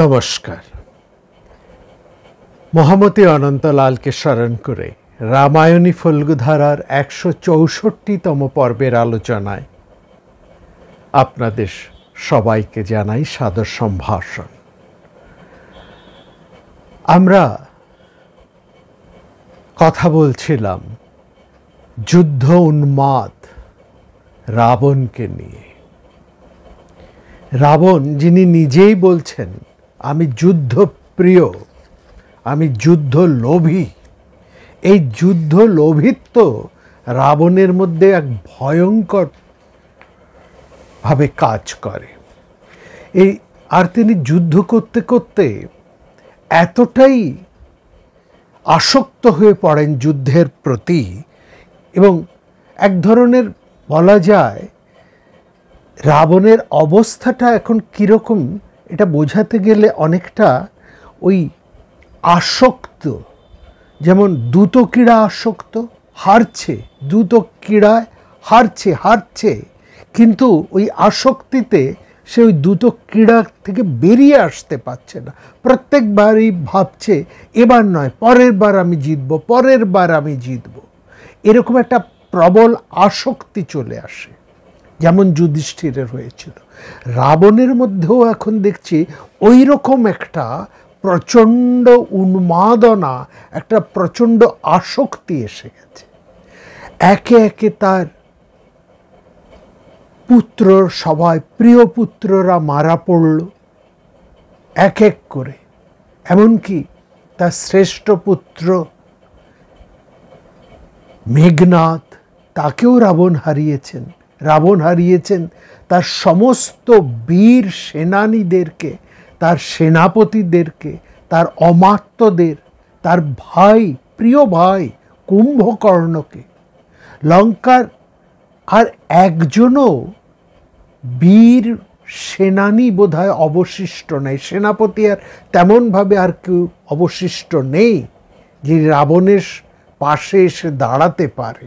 নমস্কার। মহামতি অনন্তলালকে স্মরণ করে রামায়ণী ফল্গুধারার ১৬৪তম পর্বের আলোচনায় আপনাদের সবাইকে জানাই সাদর সম্ভাষণ। আমরা কথা বলছিলাম যুদ্ধ উন্মাদ রাবণকে নিয়ে। রাবণ, যিনি নিজেই বলছেন আমি যুদ্ধপ্রিয়, আমি যুদ্ধ লোভী, এই যুদ্ধ লোভিত্ব রাবণের মধ্যে এক ভয়ঙ্কর ভাবে কাজ করে। আর তিনি যুদ্ধ করতে করতে এতটাই আসক্ত হয়ে পড়েন যুদ্ধের প্রতি, এবং এক ধরনের বলা যায় রাবণের অবস্থাটা এখন কীরকম এটা বোঝাতে গেলে অনেকটা ওই আসক্ত, যেমন দ্রুতক্রীড়া আসক্ত, হারছে, দ্রুত ক্রীড়ায় হারছে, কিন্তু ওই আসক্তিতে সে ওই দ্রুত ক্রীড়া থেকে বেরিয়ে আসতে পারছে না। প্রত্যেকবারই ভাবছে এবার নয়, পরের বার আমি জিতব। এরকম একটা প্রবল আসক্তি চলে আসে, যেমন যুধিষ্ঠিরের হয়েছিল। রাবণের মধ্যেও এখন দেখছি ওই রকম একটা প্রচণ্ড উন্মাদনা, একটা প্রচণ্ড আসক্তি এসে গেছে। একে একে তার পুত্র, সবাই প্রিয় পুত্ররা মারা পড়ল এক এক করে। এমনকি তার শ্রেষ্ঠ পুত্র মেঘনাদ, তাকেও রাবণ হারিয়েছেন তার সমস্ত বীর সেনানীদেরকে, তার সেনাপতিদেরকে, তার অমাত্যদের, তার ভাই, প্রিয় ভাই কুম্ভকর্ণকে। লঙ্কার আর একজনও বীর সেনানী বোধহয় অবশিষ্ট নেই, সেনাপতি আর তেমনভাবে আর কেউ অবশিষ্ট নেই যে রাবণের পাশে এসে দাঁড়াতে পারে,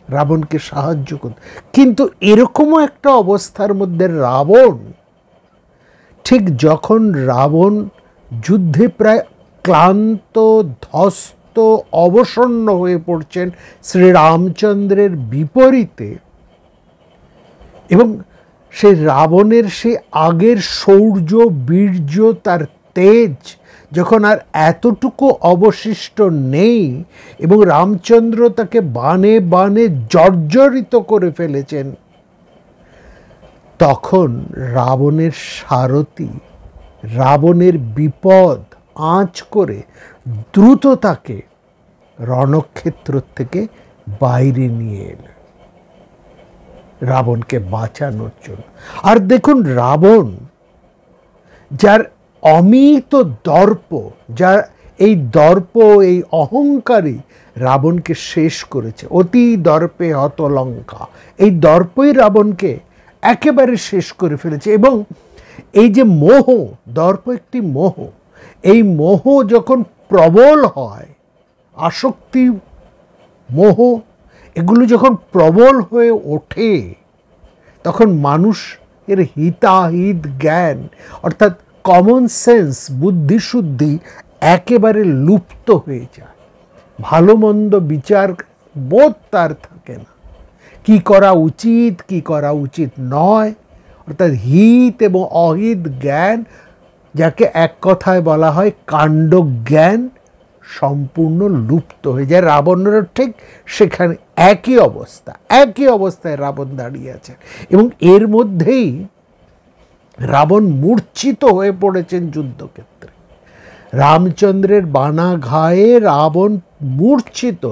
রাবণকে সাহায্য করতে। কিন্তু এরকমও একটা অবস্থার মধ্যে রাবণ, ঠিক যখন রাবণ যুদ্ধে প্রায় ক্লান্ত, ধ্বস্ত, অবসন্ন হয়ে পড়ছেন শ্রীরামচন্দ্রের বিপরীতে, এবং সেই রাবণের সে আগের শৌর্য, বীর্য, তার তেজ যখন আর এতটুকু অবশিষ্ট নেই, এবং রামচন্দ্র তাকে বানে বানে জর্জরিত করে ফেলেছেন, তখন রাবণের সারথি, রাবণের বিপদ আঁচ করে দ্রুত তাকে রণক্ষেত্র থেকে বাইরে নিয়ে এলেন রাবণকে বাঁচানোর জন্য। আর দেখুন, রাবণ যার অমিত দর্প, যার এই দর্প, এই অহংকারী রাবণকে শেষ করেছে। অতি দর্পে হত লঙ্কা, এই দর্পই রাবণকে একেবারে শেষ করে ফেলেছে। এবং এই যে মোহ, দর্প একটি মোহ, এই মোহ যখন প্রবল হয়, আসক্তি, মোহ, এগুলো যখন প্রবল হয়ে ওঠে, তখন মানুষ এর হিতাহিত জ্ঞান, অর্থাৎ কমন সেন্স, বুদ্ধিশুদ্ধি একেবারে লুপ্ত হয়ে যায়। ভালো মন্দ বিচার বোধ তার থাকে না, কি করা উচিত, কি করা উচিত নয়, অর্থাৎ হিত এবং অহিত জ্ঞান, যাকে এক কথায় বলা হয় কাণ্ডজ্ঞান, সম্পূর্ণ লুপ্ত হয়ে যায়। রাবণেরও ঠিক সেখানে একই অবস্থায় রাবণ দাঁড়িয়ে আছে, এবং এর মধ্যেই রাবণ মূর্ছিত হয়ে পড়েছেন যুদ্ধক্ষেত্রে। রামচন্দ্রের বানাঘায়ে রাবণ মূর্ছিত।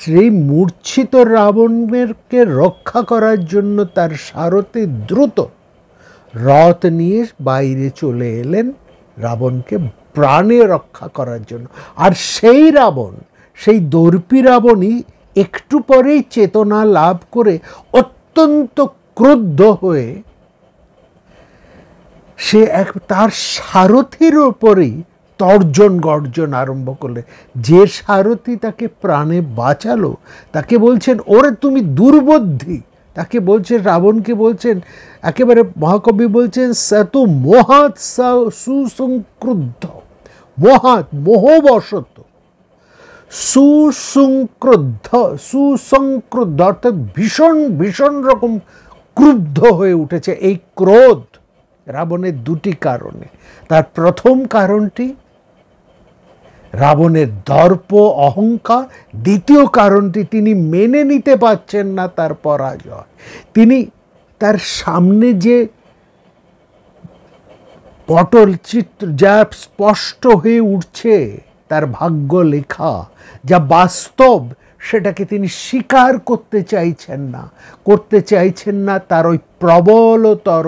সেই মূর্ছিত রাবণকে রক্ষা করার জন্য তার সারথি দ্রুত রথ নিয়ে বাইরে চলে এলেন রাবণকে প্রাণে রক্ষা করার জন্য। আর সেই রাবণ, সেই দর্পী রাবণই একটু পরেই চেতনা লাভ করে অত্যন্ত ক্রুদ্ধ হয়ে সে তার সারথির ওপরেই তর্জন গর্জন আরম্ভ করলে। যে সারথি তাকে প্রাণে বাঁচালো তাকে বলছেন, ওরে তুমি দুর্বুদ্ধি, তাকে বলছেন, রাবণকে বলছেন, একেবারে মহাকবি বলছেন সতু মোহাত সুসংক্রুদ্ধ, মোহাত মোহবশত, সুসংক্রুদ্ধ অর্থাৎ ভীষণ ভীষণ রকম ক্রুদ্ধ হয়ে উঠেছে। এই ক্রোধ রাবণের দুটি কারণে। তার প্রথম কারণটি রাবণের দর্প অহংকার, দ্বিতীয় কারণটি তিনি মেনে নিতে পারছেন না তার পরাজয়। তিনি তার সামনে যে পটল চিত্র যা স্পষ্ট হয়ে উঠছে, তার ভাগ্য লেখা যা বাস্তব, সেটাকে তিনি স্বীকার করতে চাইছেন না তার ওই প্রবলতর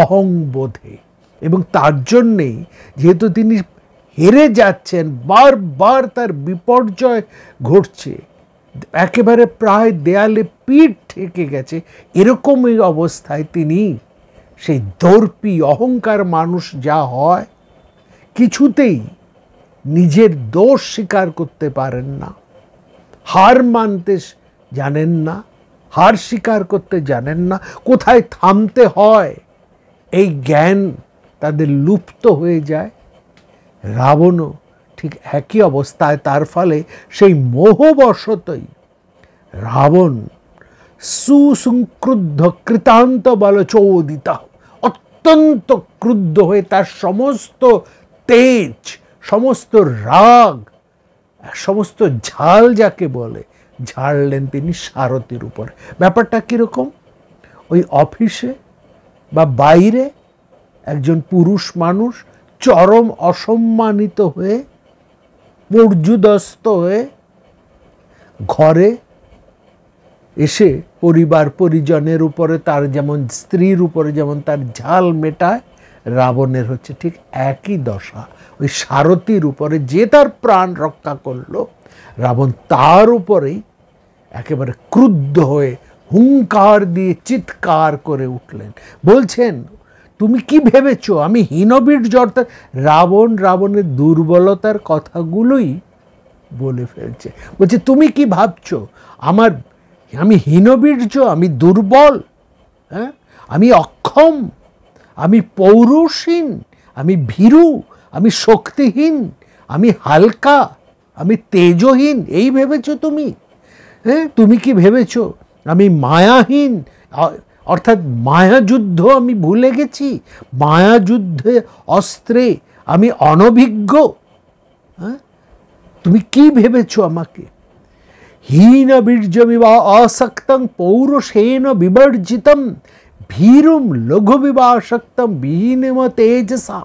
অহংবোধে। এবং তার জন্যেই, যেহেতু তিনি হেরে যাচ্ছেন, বারবার তার বিপর্যয় ঘটছে, একেবারে প্রায় দেয়ালে পিঠ ঠেকে গেছে, এরকমই অবস্থায় তিনি সেই দর্পী অহংকার মানুষ যা হয়, কিছুতেই নিজের দোষ স্বীকার করতে পারেন না, হার মানতে জানেন না, হার স্বীকার করতে জানেন না, কোথায় থামতে হয় এই জ্ঞান তাদের লুপ্ত হয়ে যায়। রাবণও ঠিক একই অবস্থায়। তার ফলে সেই মোহবশতই রাবণ সুসংক্রুদ্ধ কৃতান্ত বল চোদিত, অত্যন্ত ক্রুদ্ধ হয়ে তার সমস্ত তেজ, সমস্ত রাগ, সমস্ত ঝাল যাকে বলে, ঝাড়লেন তিনি সারথীর উপর। ব্যাপারটা কীরকম? ওই অফিসে বা বাইরে একজন পুরুষ মানুষ চরম অসম্মানিত হয়ে, পর্যুদস্ত হয়ে ঘরে এসে পরিবার পরিজনের উপরে, তার যেমন স্ত্রীর উপরে যেমন তার ঝাল মেটায়, রাবণের হচ্ছে ঠিক একই দশা। ওই সারথীর উপরে, যে তার প্রাণ রক্ষা করলো, রাবণ তার উপরেই একেবারে ক্রুদ্ধ হয়ে হুঙ্কার দিয়ে চিৎকার করে উঠলেন। বলছেন, তুমি কি ভেবেছ আমি হীনবীর্য? অর্থাৎ রাবণের দুর্বলতার কথাগুলোই বলে ফেলছে। বলছে, তুমি কি ভাবছো আমি হীনবীর্য, আমি দুর্বল, হ্যাঁ, আমি অক্ষম, আমি পৌরুষহীন, আমি ভীরু, আমি শক্তিহীন, আমি হালকা, আমি তেজহীন, এই ভেবেছো তুমি? হ্যাঁ, তুমি কি ভেবেছো আমি মায়াহীন, অর্থাৎ মায়াযুদ্ধ আমি ভুলে গেছি, মায়াযুদ্ধে অস্ত্রে আমি অনভিজ্ঞ? হ্যাঁ, তুমি কি ভেবেছো আমাকে? হীন বীর্যমিবা আসক্তং পৌরুষেণ বিবর্জিতম ভীরুম লঘু বিবাসক্তম বিহীনম তেজসা,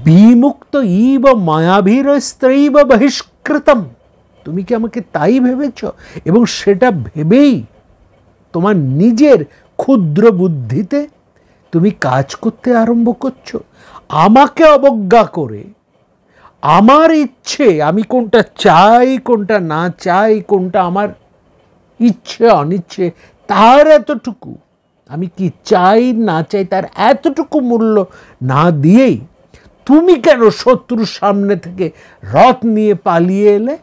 বিমুক্ত ইব মায়াভীরস্ত্রৈব বহিষ্কৃতম। তুমি কি আমাকে তাই ভেবেছ? এবং সেটা ভেবেই তোমার নিজের ক্ষুদ্র বুদ্ধিতে তুমি কাজ করতে আরম্ভ করছো, আমাকে অবজ্ঞা করে। আমার ইচ্ছে, আমি কোনটা চাই কোনটা না চাই, কোনটা আমার ইচ্ছে অনিচ্ছে, তার এতটুকু, আমি কি চাই না চাই তার এতটুকু মূল্য না দিয়েই তুমি কেন শত্রুর সামনে থেকে রথ নিয়ে পালিয়ে এলে?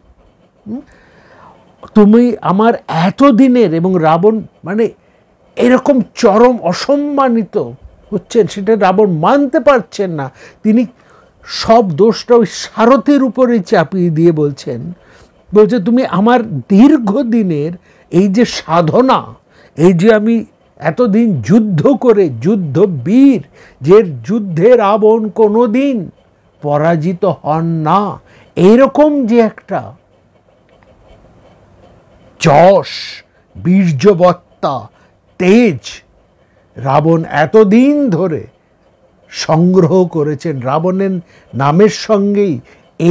তুমি আমার এতদিনের, এবং রাবণ মানে এরকম চরম অসম্মানিত হচ্ছেন, সেটা রাবণ মানতে পারছেন না। তিনি সব দোষটা ওই সারথীর উপরে চাপিয়ে দিয়ে বলছে, তুমি আমার দীর্ঘদিনের এই যে সাধনা, এই যে আমি এতদিন যুদ্ধ করে, যুদ্ধবীর, যে যুদ্ধে রাবণ কোনোদিন পরাজিত হন না, এইরকম যে একটা যশ, বীর্যবত্তা, তেজ রাবণ এতদিন ধরে সংগ্রহ করেছেন, রাবণের নামের সঙ্গেই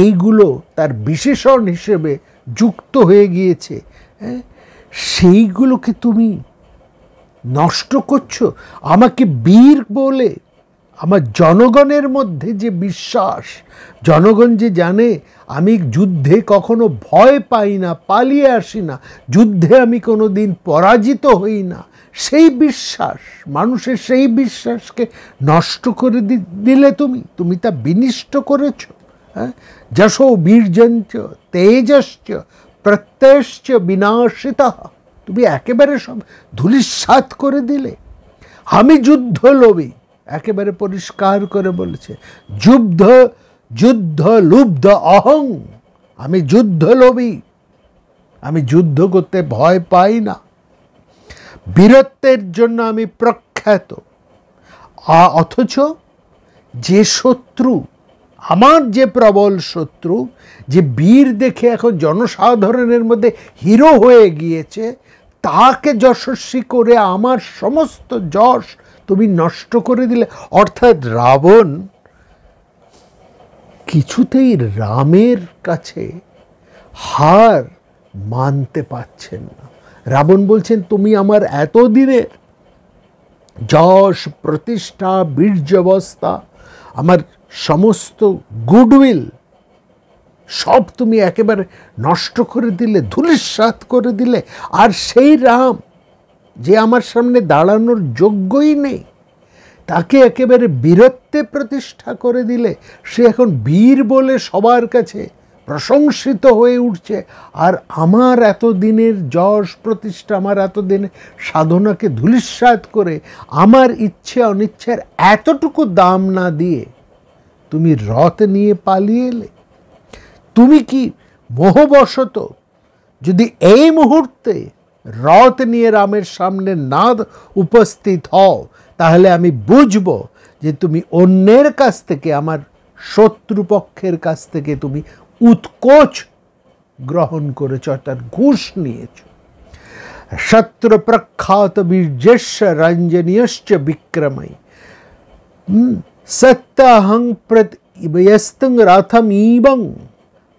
এইগুলো তার বিশেষণ হিসেবে যুক্ত হয়ে গিয়েছে, সেইগুলোকে তুমি নষ্ট করছো। আমাকে বীর বলে আমার জনগণের মধ্যে যে বিশ্বাস, জনগণ যে জানে আমি যুদ্ধে কখনো ভয় পাই না, পালিয়ে আসি না, যুদ্ধে আমি কোনো দিন পরাজিত হই না, সেই বিশ্বাস, মানুষের সেই বিশ্বাসকে নষ্ট করে দিলে তুমি তা বিনিষ্ট করেছ। হ্যাঁ, যশো বীর্যঞ্চ তেজশ্চ প্রত্যয়শ্চ বিনাশিতঃ। তুমি একেবারে সব ধূলিসাৎ করে দিলে। আমি যুদ্ধ লোভী, একেবারে পরিষ্কার করে বলেছে, যুদ্ধ লুব্ধ অহং, আমি যুদ্ধ লোভী, আমি যুদ্ধ করতে ভয় পাই না, বীরত্বের জন্য আমি প্রখ্যাত। অথচ যে শত্রু, আমার যে প্রবল শত্রু, যে বীর দেখে এখন জনসাধারণের মধ্যে হিরো হয়ে গিয়েছে, তাকে যশস্বী করে আমার সমস্ত যশ তুমি নষ্ট করে দিলে। অর্থাৎ রাবণ কিছুতেই রামের কাছে হার মানতে পারছেন না। রাবণ বলছেন, তুমি আমার এতদিনের যশ, প্রতিষ্ঠা, বীর্যাবস্থা, আমার সমস্ত গুডউইল সব তুমি একেবারে নষ্ট করে দিলে, ধূলিসাৎ করে দিলে। আর সেই রাম যে আমার সামনে দাঁড়ানোর যোগ্যই নেই, তাকে একেবারে বীরত্বে প্রতিষ্ঠা করে দিলে। সে এখন বীর বলে সবার কাছে প্রশংসিত হয়ে উঠছে, আর আমার এতদিনের যশ প্রতিষ্ঠা, আমার এতদিনের সাধনাকে ধূলিসাৎ করে আমার ইচ্ছে অনিচ্ছার এতটুকু দাম না দিয়ে তুমি রথ নিয়ে পালিয়ে এলে। তুমি কি মোহবশত যদি এই মুহূর্তে রথ নিয়ে রামের সামনে না উপস্থিত হও, তাহলে আমি বুঝব যে তুমি অন্যের কাছ থেকে, আমার শত্রুপক্ষের কাছ থেকে তুমি উৎকোচ গ্রহণ করেছ, অর্থাৎ ঘুষ নিয়েছ। শত্রু প্রখ্যাত বীর্যস্য রঞ্জনীয়শ্চ বিক্রমৈ সত্যাহং প্রত্যস্তুং রথম ইবং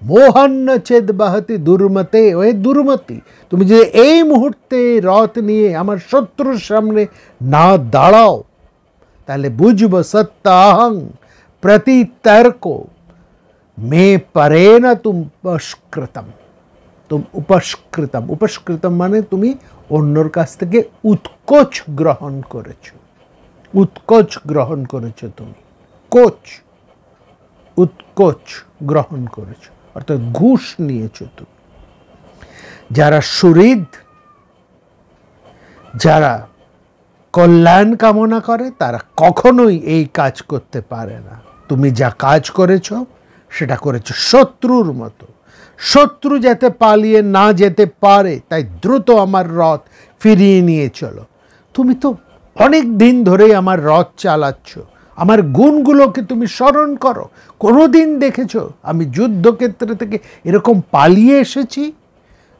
মোহান্ন চেদ বহতি দুর্মতে। ওই দুর্মতি, তুমি যদি এই মুহূর্তে রথ নিয়ে আমার শত্রুর সামনে না দাঁড়াও, তাহলে বুঝব সত্যাহং প্রতি তর্ক মে পরে না তুম উপস্কৃতম। উপস্কৃতম মানে তুমি অন্যর কাছ থেকে উৎকোচ গ্রহণ করেছ, উৎকোচ গ্রহণ করেছ, তুমি উৎকোচ গ্রহণ করেছ, অর্থাৎ ঘুষ নিয়েছ তুমি। যারা সুহৃদ, যারা কল্যাণ কামনা করে, তারা কখনোই এই কাজ করতে পারে না। তুমি যা কাজ করেছ সেটা করেছ শত্রুর মতো। শত্রু যাতে পালিয়ে না যেতে পারে, তাই দ্রুত আমার রথ ফিরিয়ে নিয়ে চলো। তুমি তো অনেক দিন ধরেই আমার রথ চালাচ্ছ, আমার গুণগুলোকে তুমি স্মরণ করো। কোনোদিন দেখেছো আমি যুদ্ধক্ষেত্র থেকে এরকম পালিয়ে এসেছি?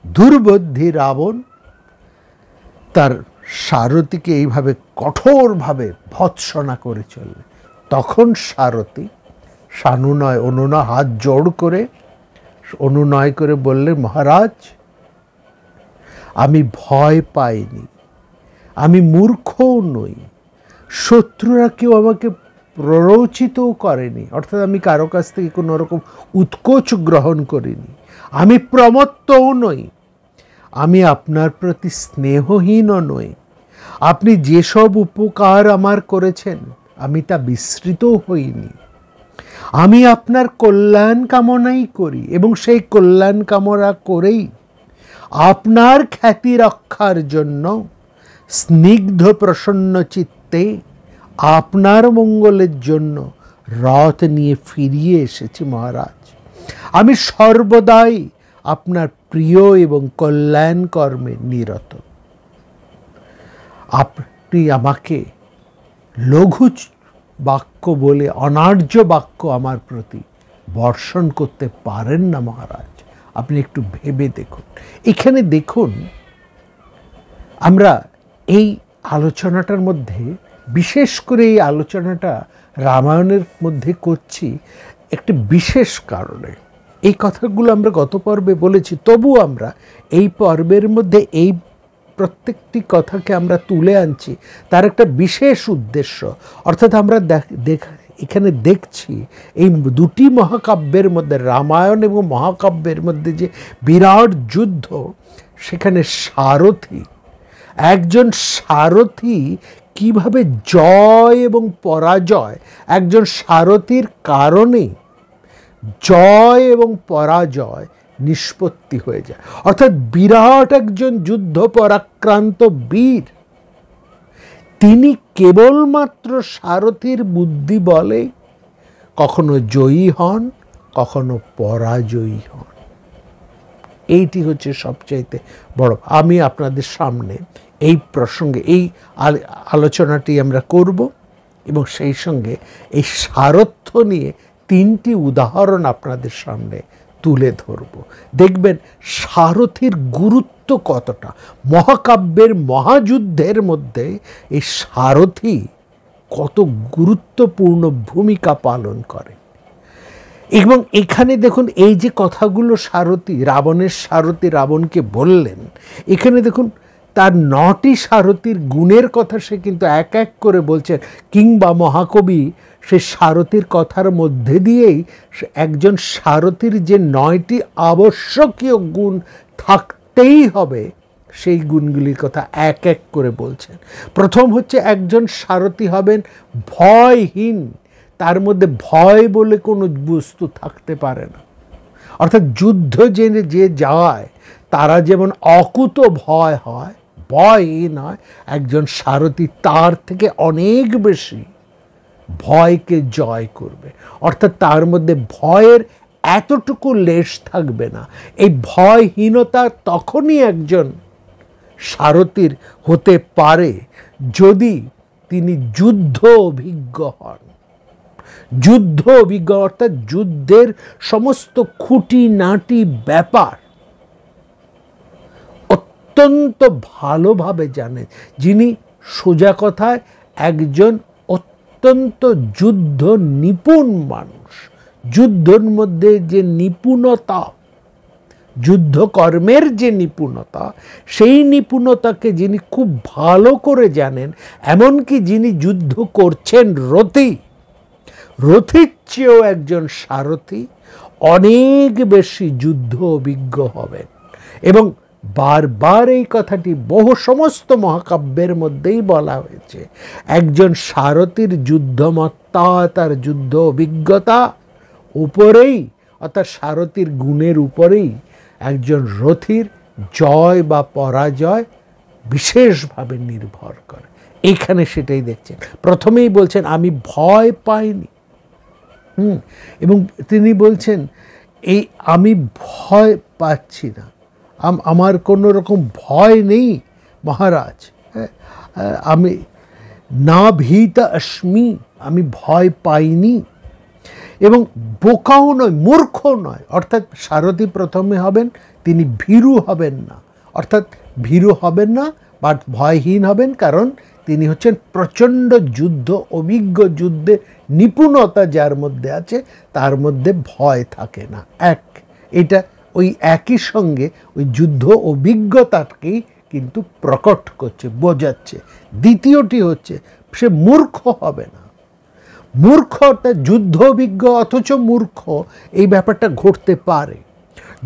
দুর্বুদ্ধি রাবণ তার সারথীকে এইভাবে কঠোরভাবে ভৎসনা করে চলবে। তখন সারথী সানুনয় অনুনয় হাত জোড় করে অনুনয় করে বললে, মহারাজ, আমি ভয় পাইনি, আমি মূর্খও নই, শত্রুরা কেউ আমাকে প্ররোচিতও করেনি, অর্থাৎ আমি কারো কাছ থেকে কোনো রকম উৎকোচ গ্রহণ করিনি, আমি প্রমত্তও নই, আমি আপনার প্রতি স্নেহহীনও নই। আপনি যেসব উপকার আমার করেছেন আমি তা বিস্মৃতও হইনি। আমি আপনার কল্যাণ কামনাই করি এবং সেই কল্যাণ কামনা করেই আপনার খ্যাতি রক্ষার জন্য স্নিগ্ধ প্রসন্ন চিত্তে আপনার মঙ্গলের জন্য রথ নিয়ে ফিরিয়ে এসেছি মহারাজ। আমি সর্বদাই আপনার প্রিয় এবং কল্যাণ কর্মে নিরত। আপনি আমাকে লঘু বাক্য বলে অনার্য বাক্য আমার প্রতি বর্ষণ করতে পারেন না মহারাজ। আপনি একটু ভেবে দেখুন। এখানে দেখুন, আমরা এই আলোচনাটার মধ্যে, বিশেষ করে এই আলোচনাটা রামায়ণের মধ্যে করছি একটি বিশেষ কারণে। এই কথাগুলো আমরা গত পর্বে বলেছি, তবু আমরা এই পর্বের মধ্যে এই প্রত্যেকটি কথাকে আমরা তুলে আনছি তার একটা বিশেষ উদ্দেশ্য। অর্থাৎ আমরা এখানে দেখছি এই দুটি মহাকাব্যের মধ্যে, রামায়ণ এবং মহাকাব্যের মধ্যে যে বিরাট যুদ্ধ, সেখানে সারথী, একজন সারথী কিভাবে জয় এবং পরাজয়, একজন সারথীর কারণে জয় এবং পরাজয় নিষ্পত্তি হয়ে যায়। অর্থাৎ বিরাট একজন যুদ্ধ পরাক্রান্ত বীর, তিনি কেবলমাত্র সারথীর বুদ্ধি বলে কখনো জয়ী হন, কখনো পরাজয়ী হন। এইটি হচ্ছে সবচাইতে বড়। আমি আপনাদের সামনে এই প্রসঙ্গে এই আলোচনাটি আমরা করব এবং সেই সঙ্গে এই সারথ্য নিয়ে 3টি উদাহরণ আপনাদের সামনে তুলে ধরব। দেখবেন সারথীর গুরুত্ব কতটা। মহাকাব্যের মহাযুদ্ধের মধ্যে এই সারথী কত গুরুত্বপূর্ণ ভূমিকা পালন করে। এবং এখানে দেখুন এই যে কথাগুলো সারথী, রাবণের সারথী রাবণকে বললেন, এখানে দেখুন তার 9টি সারথীর গুণের কথা সে কিন্তু এক এক করে বলছেন। কিংবা মহাকবি সে সারথীর কথার মধ্যে দিয়েই একজন সারথীর যে 9টি আবশ্যকীয় গুণ থাকতেই হবে সেই গুণগুলির কথা এক এক করে বলছেন। প্রথম হচ্ছে একজন সারথী হবেন ভয়হীন। তার মধ্যে ভয় বলে কোনো বস্তু থাকতে পারে না। অর্থাৎ যুদ্ধ জেনে যে যায় তারা যেমন অকুত ভয় হয়, ভয়হীন হয়, একজন সারথী তার থেকে অনেক বেশি ভয়কে জয় করবে। অর্থাৎ তার মধ্যে ভয়ের এতটুকু লেশ থাকবে না। এই ভয়হীনতা তখনই একজন সারথীর হতে পারে যদি তিনি যুদ্ধ অভিজ্ঞ হন। যুদ্ধ অভিজ্ঞ অর্থাৎ যুদ্ধের সমস্ত খুঁটিনাটি ব্যাপার অত্যন্ত ভালোভাবে জানেন, যিনি সোজা কথায় একজন অত্যন্ত যুদ্ধ নিপুণ মানুষ। যুদ্ধের মধ্যে যে নিপুণতা, যুদ্ধকর্মের যে নিপুণতা, সেই নিপুণতাকে যিনি খুব ভালো করে জানেন, এমনকি যিনি যুদ্ধ করছেন রথীর চেয়েও একজন সারথী অনেক বেশি যুদ্ধ অভিজ্ঞ হবেন। এবং বারবার এই কথাটি বহু সমস্ত মহাকাব্যের মধ্যেই বলা হয়েছে। একজন সারথীর যুদ্ধমত্তা, তার যুদ্ধ অভিজ্ঞতা উপরেই, অর্থাৎ সারথীর গুণের উপরেই একজন রথীর জয় বা পরাজয় বিশেষভাবে নির্ভর করে। এখানে সেটাই দেখছেন। প্রথমেই বলছেন আমি ভয় পাইনি। এবং তিনি বলছেন এই আমি ভয় পাচ্ছি না, আমার কোনো রকম ভয় নেই মহারাজ। আমি না ভীত অস্মি, আমি ভয় পাইনি। এবং বোকাও নয়, মূর্খ নয়। অর্থাৎ সারথী প্রথমে হবেন তিনি ভীরু হবেন না। অর্থাৎ ভীরু হবেন না বা ভয়হীন হবেন, কারণ তিনি হচ্ছেন প্রচণ্ড যুদ্ধ অভিজ্ঞ। যুদ্ধে নিপুণতা যার মধ্যে আছে তার মধ্যে ভয় থাকে না। এটা ওই একই সঙ্গে ওই যুদ্ধ অভিজ্ঞতাকেই কিন্তু প্রকট করছে, বোঝাচ্ছে। দ্বিতীয়টি হচ্ছে সে মূর্খ হবে না। মূর্খ অর্থাৎ যুদ্ধ অভিজ্ঞ অথচ মূর্খ, এই ব্যাপারটা ঘটতে পারে।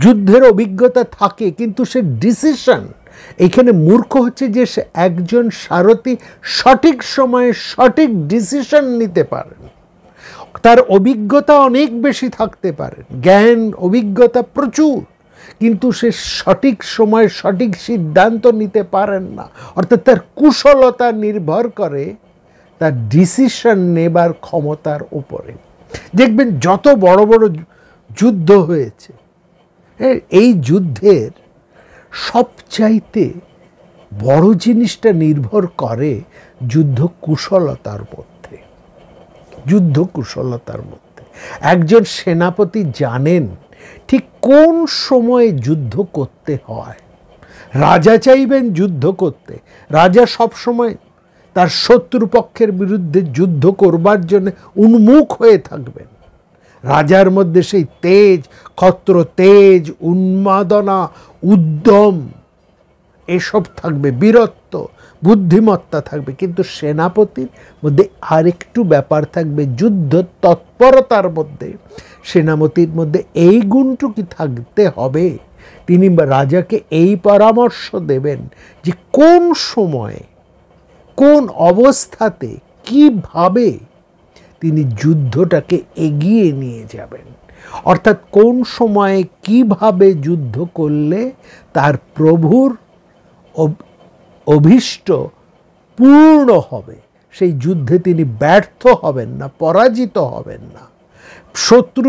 যুদ্ধের অভিজ্ঞতা থাকে কিন্তু সে ডিসিশন, এখানে মূর্খ হচ্ছে যে সে একজন সারথী সঠিক সময়ে সঠিক ডিসিশন নিতে পারেন। তার অভিজ্ঞতা অনেক বেশি থাকতে পারে, জ্ঞান অভিজ্ঞতা প্রচুর, কিন্তু সে সঠিক সময়ে সঠিক সিদ্ধান্ত নিতে পারেন না। অর্থাৎ তার কুশলতা নির্ভর করে তার ডিসিশন নেবার ক্ষমতার উপরে। দেখবেন যত বড় বড় যুদ্ধ হয়েছে, এই যুদ্ধের সবচাইতে বড় জিনিসটা নির্ভর করে যুদ্ধ কুশলতার মধ্যে। যুদ্ধ কুশলতার মধ্যে একজন সেনাপতি জানেন ঠিক কোন সময়ে যুদ্ধ করতে হয়। রাজা চাইবেন যুদ্ধ করতে, রাজা সব সময় তার শত্রুপক্ষের বিরুদ্ধে যুদ্ধ করবার জন্য উন্মুখ হয়ে থাকবেন। রাজার মধ্যে সেই তেজ, ক্ষত্র তেজ, উন্মাদনা, উদ্যম এসব থাকবে, বীরত্ব, বুদ্ধিমত্তা থাকবে। কিন্তু সেনাপতির মধ্যে আরেকটু ব্যাপার থাকবে, যুদ্ধ তৎপরতার মধ্যে সেনাপতির মধ্যে এই গুণটুকু থাকতে হবে। তিনি রাজাকে এই পরামর্শ দেবেন যে কোন সময়ে কোন অবস্থাতে কিভাবে তিনি যুদ্ধটাকে এগিয়ে নিয়ে যাবেন। অর্থাৎ কোন সময়ে কিভাবে যুদ্ধ করলে তার প্রভুর অভীষ্ট পূর্ণ হবে, সেই যুদ্ধে তিনি ব্যর্থ হবেন না, পরাজিত হবেন না। শত্রু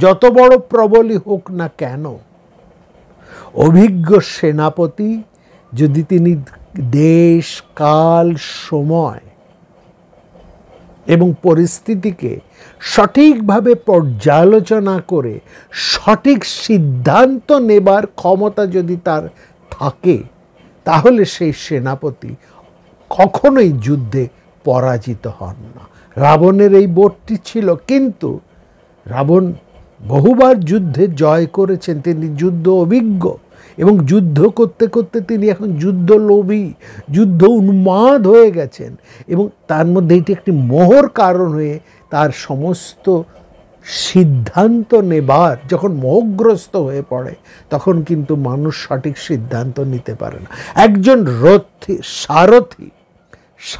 যত বড় প্রবলই হোক না কেন, অভিজ্ঞ সেনাপতি যদি তিনি দেশ, কাল, সময় এবং পরিস্থিতিকে সঠিকভাবে পর্যালোচনা করে সঠিক সিদ্ধান্ত নেবার ক্ষমতা যদি তার থাকে, তাহলে সেই সেনাপতি কখনোই যুদ্ধে পরাজিত হন না। রাবণের এই বোধটি ছিল, কিন্তু রাবণ বহুবার যুদ্ধে জয় করেছেন, তিনি যুদ্ধ অভিজ্ঞ, এবং যুদ্ধ করতে করতে তিনি এখন যুদ্ধলোভী, যুদ্ধ উন্মাদ হয়ে গেছেন, এবং তার মধ্যে এটি একটি মোহর কারণ হয়ে তার সমস্ত সিদ্ধান্ত নেবার যখন মোহগ্রস্ত হয়ে পড়ে, তখন কিন্তু মানুষ সঠিক সিদ্ধান্ত নিতে পারে না। একজন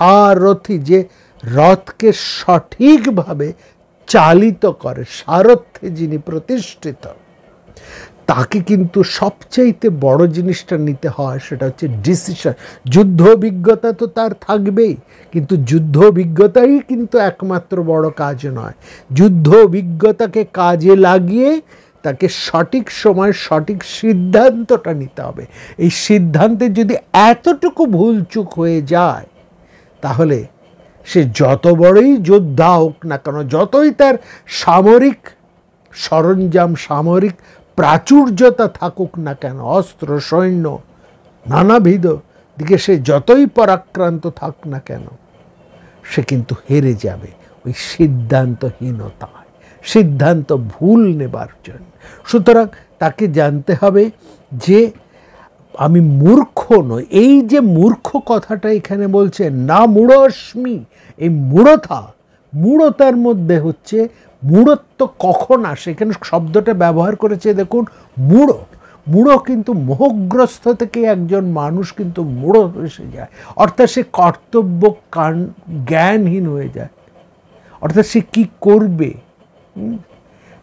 সারথি যে রথকে সঠিকভাবে চালিত করে, সারথ্যে যিনি প্রতিষ্ঠিত, তাকে কিন্তু সবচাইতে বড় জিনিসটা নিতে হয়, সেটা হচ্ছে ডিসিশন। যুদ্ধ অভিজ্ঞতা তো তার থাকবেই, কিন্তু যুদ্ধ অভিজ্ঞতাই কিন্তু একমাত্র বড় কাজ নয়। যুদ্ধ অভিজ্ঞতাকে কাজে লাগিয়ে তাকে সঠিক সময় সঠিক সিদ্ধান্তটা নিতে হবে। এই সিদ্ধান্তে যদি এতটুকু ভুলচুক হয়ে যায়, তাহলে সে যত বড়ই যোদ্ধা হোক না কেন, যতই তার সামরিক সরঞ্জাম, সামরিক প্রাচুর্যতা থাকুক না কেন, অস্ত্র সৈন্য নানাবিধ দিকে সে যতই পরাক্রান্ত থাক না কেন, সে কিন্তু হেরে যাবে ওই সিদ্ধান্তহীনতায়, সিদ্ধান্ত ভুল নেবার জন্য। সুতরাং তাকে জানতে হবে যে আমি মূর্খ নই। এই যে মূর্খ কথাটা এখানে বলছে, না মূঢ়স্মি, এই মূঢ়তার মধ্যে হচ্ছে মূঢ়ত্ব কখন আসে, এখানে শব্দটা ব্যবহার করেছে দেখুন, মূঢ় কিন্তু মোহগ্রস্ত থেকে একজন মানুষ কিন্তু মূঢ় এসে যায়, অর্থাৎ সে কর্তব্য জ্ঞানহীন হয়ে যায়। অর্থাৎ সে কি করবে,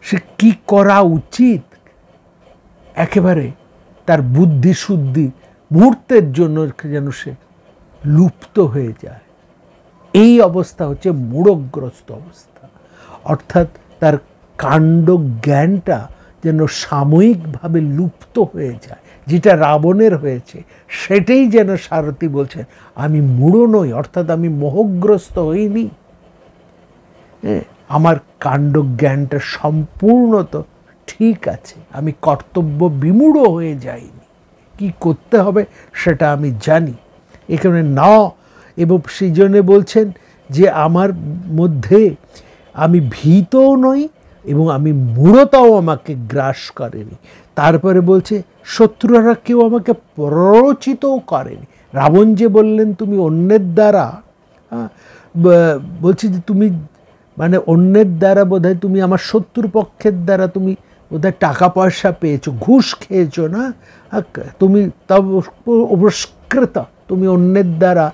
সে কি করা উচিত, একেবারে তার বুদ্ধি শুদ্ধি মুহূর্তের জন্য যেন সে লুপ্ত হয়ে যায়। এই অবস্থা হচ্ছে মূঢ়গ্রস্ত অবস্থা, অর্থাৎ তার কাণ্ড জ্ঞানটা যেন সাময়িকভাবে লুপ্ত হয়ে যায়। যেটা রাবণের হয়েছে সেটাই যেন সারথি বলছেন, আমি মূঢ় নই, অর্থাৎ আমি মোহগ্রস্ত হইনি, আমার কাণ্ড জ্ঞানটা সম্পূর্ণত ঠিক আছে, আমি কর্তব্য বিমূঢ় হয়ে যাইনি, কি করতে হবে সেটা আমি জানি। এখানে না, এবং সেই জন্য বলছেন যে আমার মধ্যে আমি ভীতও নই এবং আমি মূঢ়তাও আমাকে গ্রাস করেনি। তারপরে বলছে শত্রুরা কেউ আমাকে প্ররোচিতও করেনি। রাবণ যে বললেন তুমি অন্যের দ্বারা, বলছে যে তুমি মানে অন্যের দ্বারা বোধহয় তুমি আমার শত্রুপক্ষের দ্বারা তুমি বোধহয় টাকা পয়সা পেয়েছো, ঘুষ খেয়েছো না, তুমি তব অবস্কৃত, তুমি অন্যের দ্বারা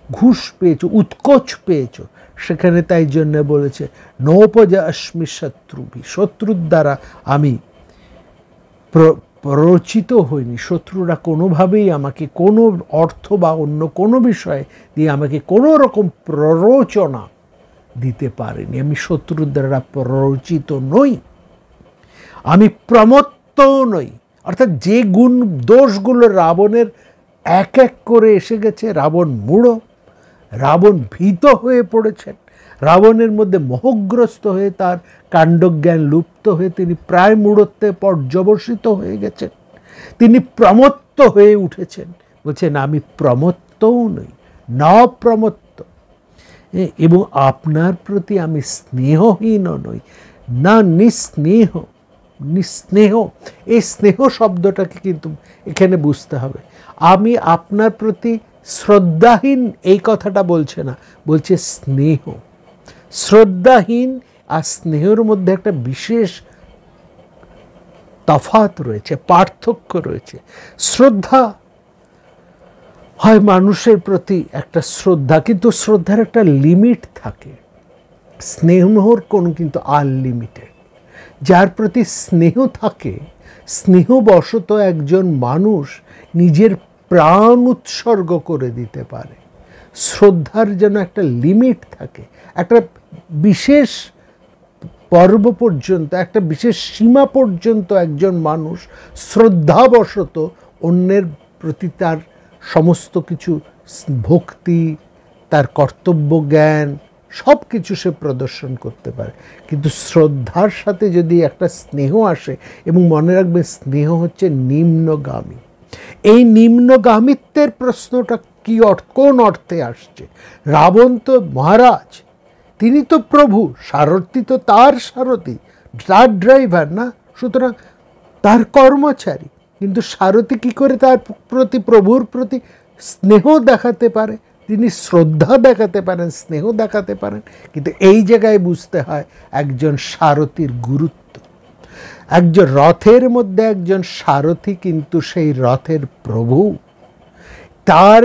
ঘুষ পেয়েছো, উৎকোচ পেয়েছো। সেখানে তাই জন্য বলেছে নৌপজাস্মি শত্রুভি, শত্রুর দ্বারা আমি প্ররোচিত হইনি। শত্রুরা কোনোভাবেই আমাকে কোনো অর্থ বা অন্য কোনো বিষয়ে দিয়ে আমাকে কোনো রকম প্ররোচনা দিতে পারেনি। আমি শত্রুর দ্বারা প্ররোচিত নই, আমি প্রমত্তও নই। অর্থাৎ যে গুণ দোষগুলো রাবণের এক এক করে এসে গেছে, রাবণ মূঢ়, রাবণ ভীত হয়ে পড়েছেন, রাবণের মধ্যে মোহগ্রস্ত হয়ে তার কাণ্ডজ্ঞান লুপ্ত হয়ে তিনি প্রায় মূঢ়ত্বে পর্যবসিত হয়ে গেছেন, তিনি প্রমত্ত হয়ে উঠেছেন। বলছেন আমি প্রমত্তও নই, না প্রমত্ত, এবং আপনার প্রতি আমি স্নেহহীনও নই, না নিঃস্নেহ। এই স্নেহ শব্দটাকে কিন্তু এখানে বুঝতে হবে। আমি আপনার প্রতি শ্রদ্ধাহীন এই কথাটা বলছে না, বলছে স্নেহ। শ্রদ্ধাহীন আর স্নেহের মধ্যে একটা বিশেষ তফাৎ রয়েছে, পার্থক্য রয়েছে। শ্রদ্ধা হয় মানুষের প্রতি একটা শ্রদ্ধা, কিন্তু শ্রদ্ধার একটা লিমিট থাকে। স্নেহর কোনো কিন্তু আনলিমিটেড। যার প্রতি স্নেহ থাকে, স্নেহবশত একজন মানুষ নিজের প্রাণ উৎসর্গ করে দিতে পারে। শ্রদ্ধার যেন একটা লিমিট থাকে, একটা বিশেষ পর্ব পর্যন্ত, একটা বিশেষ সীমা পর্যন্ত একজন মানুষ শ্রদ্ধাবশত অন্যের প্রতি তার সমস্ত কিছু ভক্তি, তার কর্তব্য জ্ঞান সব কিছু সে প্রদর্শন করতে পারে। কিন্তু শ্রদ্ধার সাথে যদি একটা স্নেহ আসে, এবং মনে রাখবে স্নেহ হচ্ছে নিম্নগামী, এই নিম্নগামিত্বের প্রশ্নটা কি কোন অর্থে আসছে? রাবণ তো মহারাজ, তিনি তো প্রভু, সারথি তো তার সারথি, তার ড্রাইভার না, সুতরাং তার কর্মচারী। কিন্তু সারথি কি করে তার প্রতি, প্রভুর প্রতি স্নেহ দেখাতে পারে? তিনি শ্রদ্ধা দেখাতে পারেন, স্নেহ দেখাতে পারেন। কিন্তু এই জায়গায় বুঝতে হয় একজন সারথির গুরুত্ব। একজন রথের মধ্যে একজন সারথি কিন্তু সেই রথের প্রভু, তার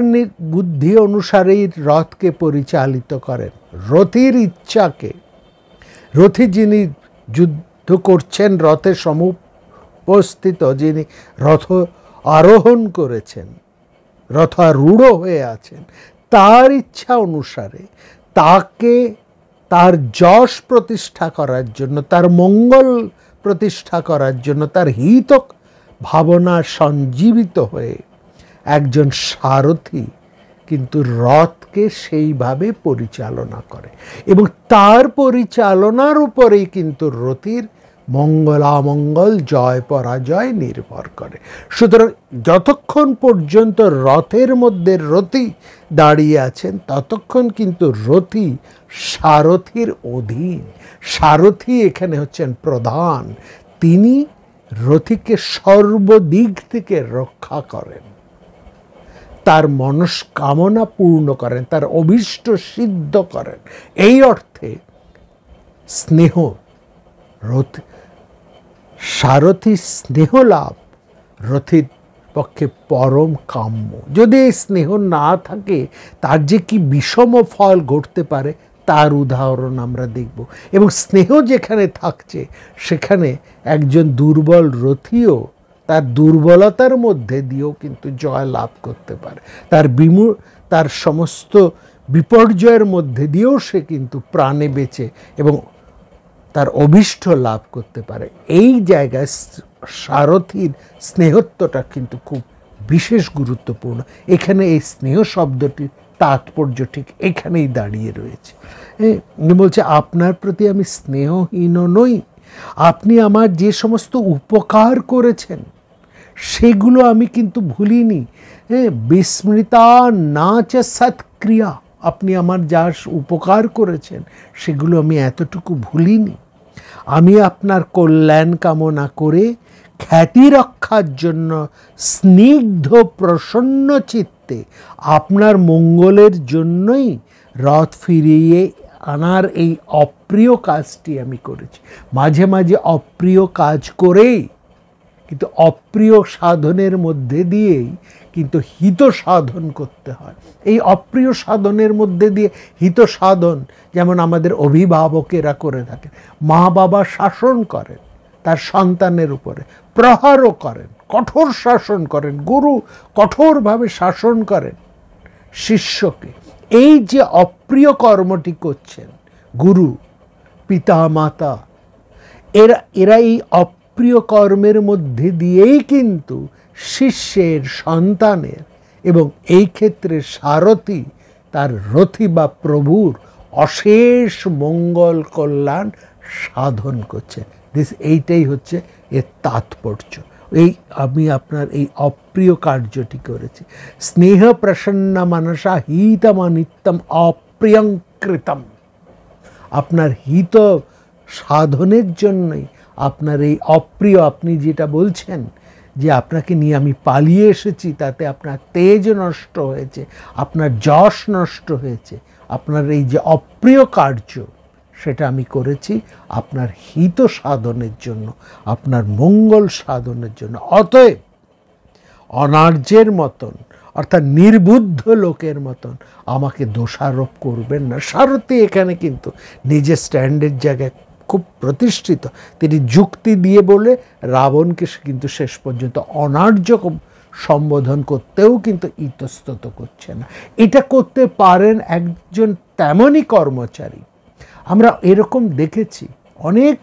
বুদ্ধি অনুসারেই রথকে পরিচালিত করেন, রথীর ইচ্ছাকে। রথী যিনি যুদ্ধ করছেন, রথে সমুপস্থিত যিনি রথ আরোহণ করেছেন, রথারূঢ় হয়ে আছেন, তার ইচ্ছা অনুসারে তাকে তার যশ প্রতিষ্ঠা করার জন্য, তার মঙ্গল প্রতিষ্ঠা করার জন্য, তার হিত ভাবনা সঞ্জীবিত হয়ে একজন সারথি কিন্তু রথকে সেইভাবে পরিচালনা করে, এবং তার পরিচালনার উপরেই কিন্তু রথীর মঙ্গলামঙ্গল, জয় পরাজয় নির্ভর করে। সুতরাং যতক্ষণ পর্যন্ত রথের মধ্যে রথী দাঁড়িয়ে আছেন, ততক্ষণ কিন্তু রথী সারথীর অধীন। সারথী এখানে হচ্ছেন প্রধান, তিনি রথীকে সর্বদিক থেকে রক্ষা করেন, তার মনস্কামনা পূর্ণ করেন, তার অভীষ্ট সিদ্ধ করেন। এই অর্থে স্নেহ, সারথী স্নেহ লাভ রথীর পক্ষে পরম কাম্য। যদি এই স্নেহ না থাকে, তার যে কি বিষম ফল ঘটতে পারে তার উদাহরণ আমরা দেখব। এবং স্নেহ যেখানে থাকছে, সেখানে একজন দুর্বল রথীও তার দুর্বলতার মধ্যে দিয়েও কিন্তু জয় লাভ করতে পারে, তার সমস্ত বিপর্যয়ের মধ্যে দিয়েও সে কিন্তু প্রাণে বেঁচে এবং তার অভীষ্ট লাভ করতে পারে। এই জায়গায় সারথীর স্নেহত্বটা কিন্তু খুব বিশেষ গুরুত্বপূর্ণ। এখানে এই স্নেহ শব্দটির তাৎপর্য ঠিক এখানেই দাঁড়িয়ে রয়েছে। বলছে, আপনার প্রতি আমি স্নেহহীন নই, আপনি আমার যে সমস্ত উপকার করেছেন সেগুলো আমি কিন্তু ভুলিনি। বিস্মৃতা না চ সৎক্রিয়া, আপনি আমার যা উপকার করেছেন সেগুলো আমি এতটুকু ভুলিনি। আমি আপনার কল্যাণ কামনা করে খ্যাতি রক্ষার জন্য স্নিগ্ধ প্রসন্ন চিত্তে আপনার মঙ্গলের জন্যই রথ ফিরিয়ে আনার এই অপ্রিয় কাজটি আমি করেছি। মাঝে মাঝে অপ্রিয় কাজ করেই কিন্তু অপ্রিয় সাধনের মধ্যে দিয়েই কিন্তু হিত সাধন করতে হয়। এই অপ্রিয় সাধনের মধ্যে দিয়ে হিত সাধন যেমন আমাদের অভিভাবকেরা করে থাকেন। মা বাবা শাসন করেন তার সন্তানের উপরে, প্রহারও করেন, কঠোর শাসন করেন, গুরু কঠোরভাবে শাসন করেন শিষ্যকে। এই যে অপ্রিয় কর্মটি করছেন গুরু, পিতা, মাতা, এরা এই অপ্রিয় কর্মের মধ্যে দিয়েই কিন্তু শিষ্যের, সন্তানের এবং এই ক্ষেত্রে সারথি তার রথী বা প্রভুর অশেষ মঙ্গল কল্যাণ সাধন করছে। এইটাই হচ্ছে এর তাৎপর্য। আমি আপনার এই অপ্রিয় কার্যটি করেছি। স্নেহ প্রসন্ন মনসা হিতমনিত্যম অপ্রিয়ঙ্কৃতম, আপনার হিত সাধনের জন্যই আপনার এই অপ্রিয়, আপনি যেটা বলছেন যে আপনাকে নিয়ে আমি পালিয়ে এসেছি, তাতে আপনার তেজ নষ্ট হয়েছে, আপনার যশ নষ্ট হয়েছে, আপনার এই যে অপ্রিয় কার্য সেটা আমি করেছি আপনার হিত সাধনের জন্য, আপনার মঙ্গল সাধনের জন্য। অতএব অনার্যের মতন, অর্থাৎ নির্বুদ্ধ লোকের মতন আমাকে দোষারোপ করবেন না। সারথি এখানে কিন্তু নিজের স্ট্যান্ডের জায়গায় খুব প্রতিষ্ঠিত, তিনি যুক্তি দিয়ে বলে রাবণকে কিন্তু শেষ পর্যন্ত অনার্য সম্বোধন করতেও কিন্তু ইতস্তত করছে না। এটা করতে পারেন একজন তেমনই কর্মচারী। আমরা এরকম দেখেছি অনেক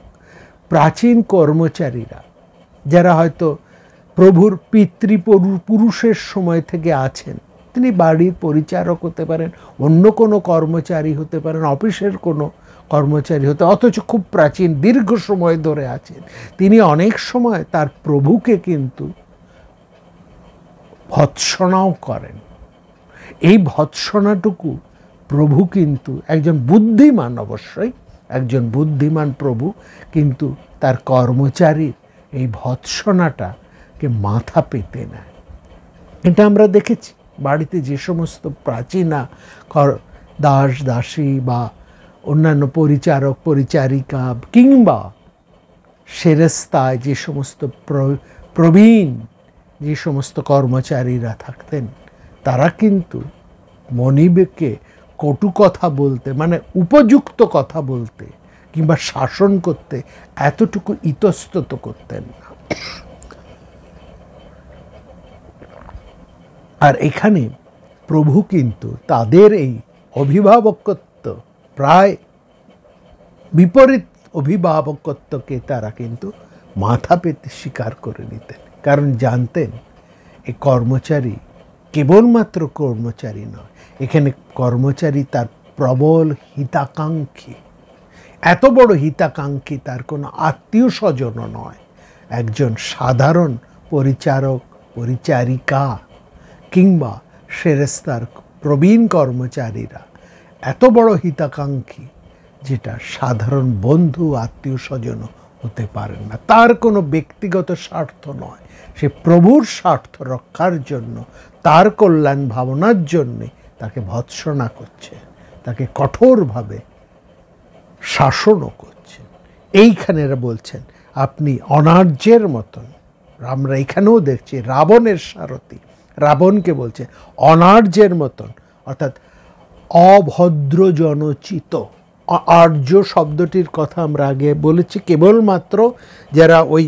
প্রাচীন কর্মচারীরা যারা হয়তো প্রভুর পিতৃপুরুষের সময় থেকে আছেন, তিনি বাড়ির পরিচারক হতে পারেন, অন্য কোনো কর্মচারী হতে পারেন, অফিসের কোনো কর্মচারী হতে, অথচ খুব প্রাচীন দীর্ঘ সময় ধরে আছেন। তিনি অনেক সময় তার প্রভুকে কিন্তু ভৎসনাও করেন। এই ভৎসনাটুকু প্রভু কিন্তু একজন বুদ্ধিমান, অবশ্যই একজন বুদ্ধিমান প্রভু কিন্তু তার কর্মচারীর এই ভৎসনাটাকে মাথা পেতে নেয়। এটা আমরা দেখেছি বাড়িতে যে সমস্ত প্রাচীনা দাস দাসী বা অন্যান্য পরিচারক পরিচারিকা কিংবা সেরেস্তায় যে সমস্ত প্রবীণ যে সমস্ত কর্মচারীরা থাকতেন, তারা কিন্তু মনিবকে কটু কথা বলতে, মানে উপযুক্ত কথা বলতে কিংবা শাসন করতে এতটুকু ইতস্তত করতেন না। আর এখানে প্রভু কিন্তু তাদের এই অভিভাবকত্ব, প্রায় বিপরীত অভিভাবকত্বকে তারা কিন্তু মাথা পেতে স্বীকার করে নিতেন, কারণ জানতেন এই কর্মচারী কেবলমাত্র কর্মচারী নয়, এখানে কর্মচারী তার প্রবল হিতাকাঙ্ক্ষী। এত বড় হিতাকাঙ্ক্ষী তার কোনো আত্মীয় স্বজনও নয়, একজন সাধারণ পরিচারক পরিচারিকা কিংবা সেরেস্তার প্রবীণ কর্মচারীরা এত বড় হিতাকাঙ্ক্ষী যেটা সাধারণ বন্ধু আত্মীয় স্বজনও হতে পারেন না। তার কোনো ব্যক্তিগত স্বার্থ নয়, সে প্রভুর স্বার্থ রক্ষার জন্য, তার কল্যাণ ভাবনার জন্যে তাকে ভৎসনা করছে, তাকে কঠোরভাবে শাসনও করছেন। এইখানে বলছেন আপনি অনার্যের মতন। আমরা এখানেও দেখছি রাবণের সারথি রাবণকে বলছে অনার্যের মতন, অর্থাৎ অভদ্রজনচিত। আর্য শব্দটির কথা আমরা আগে বলেছি, কেবলমাত্র যারা ওই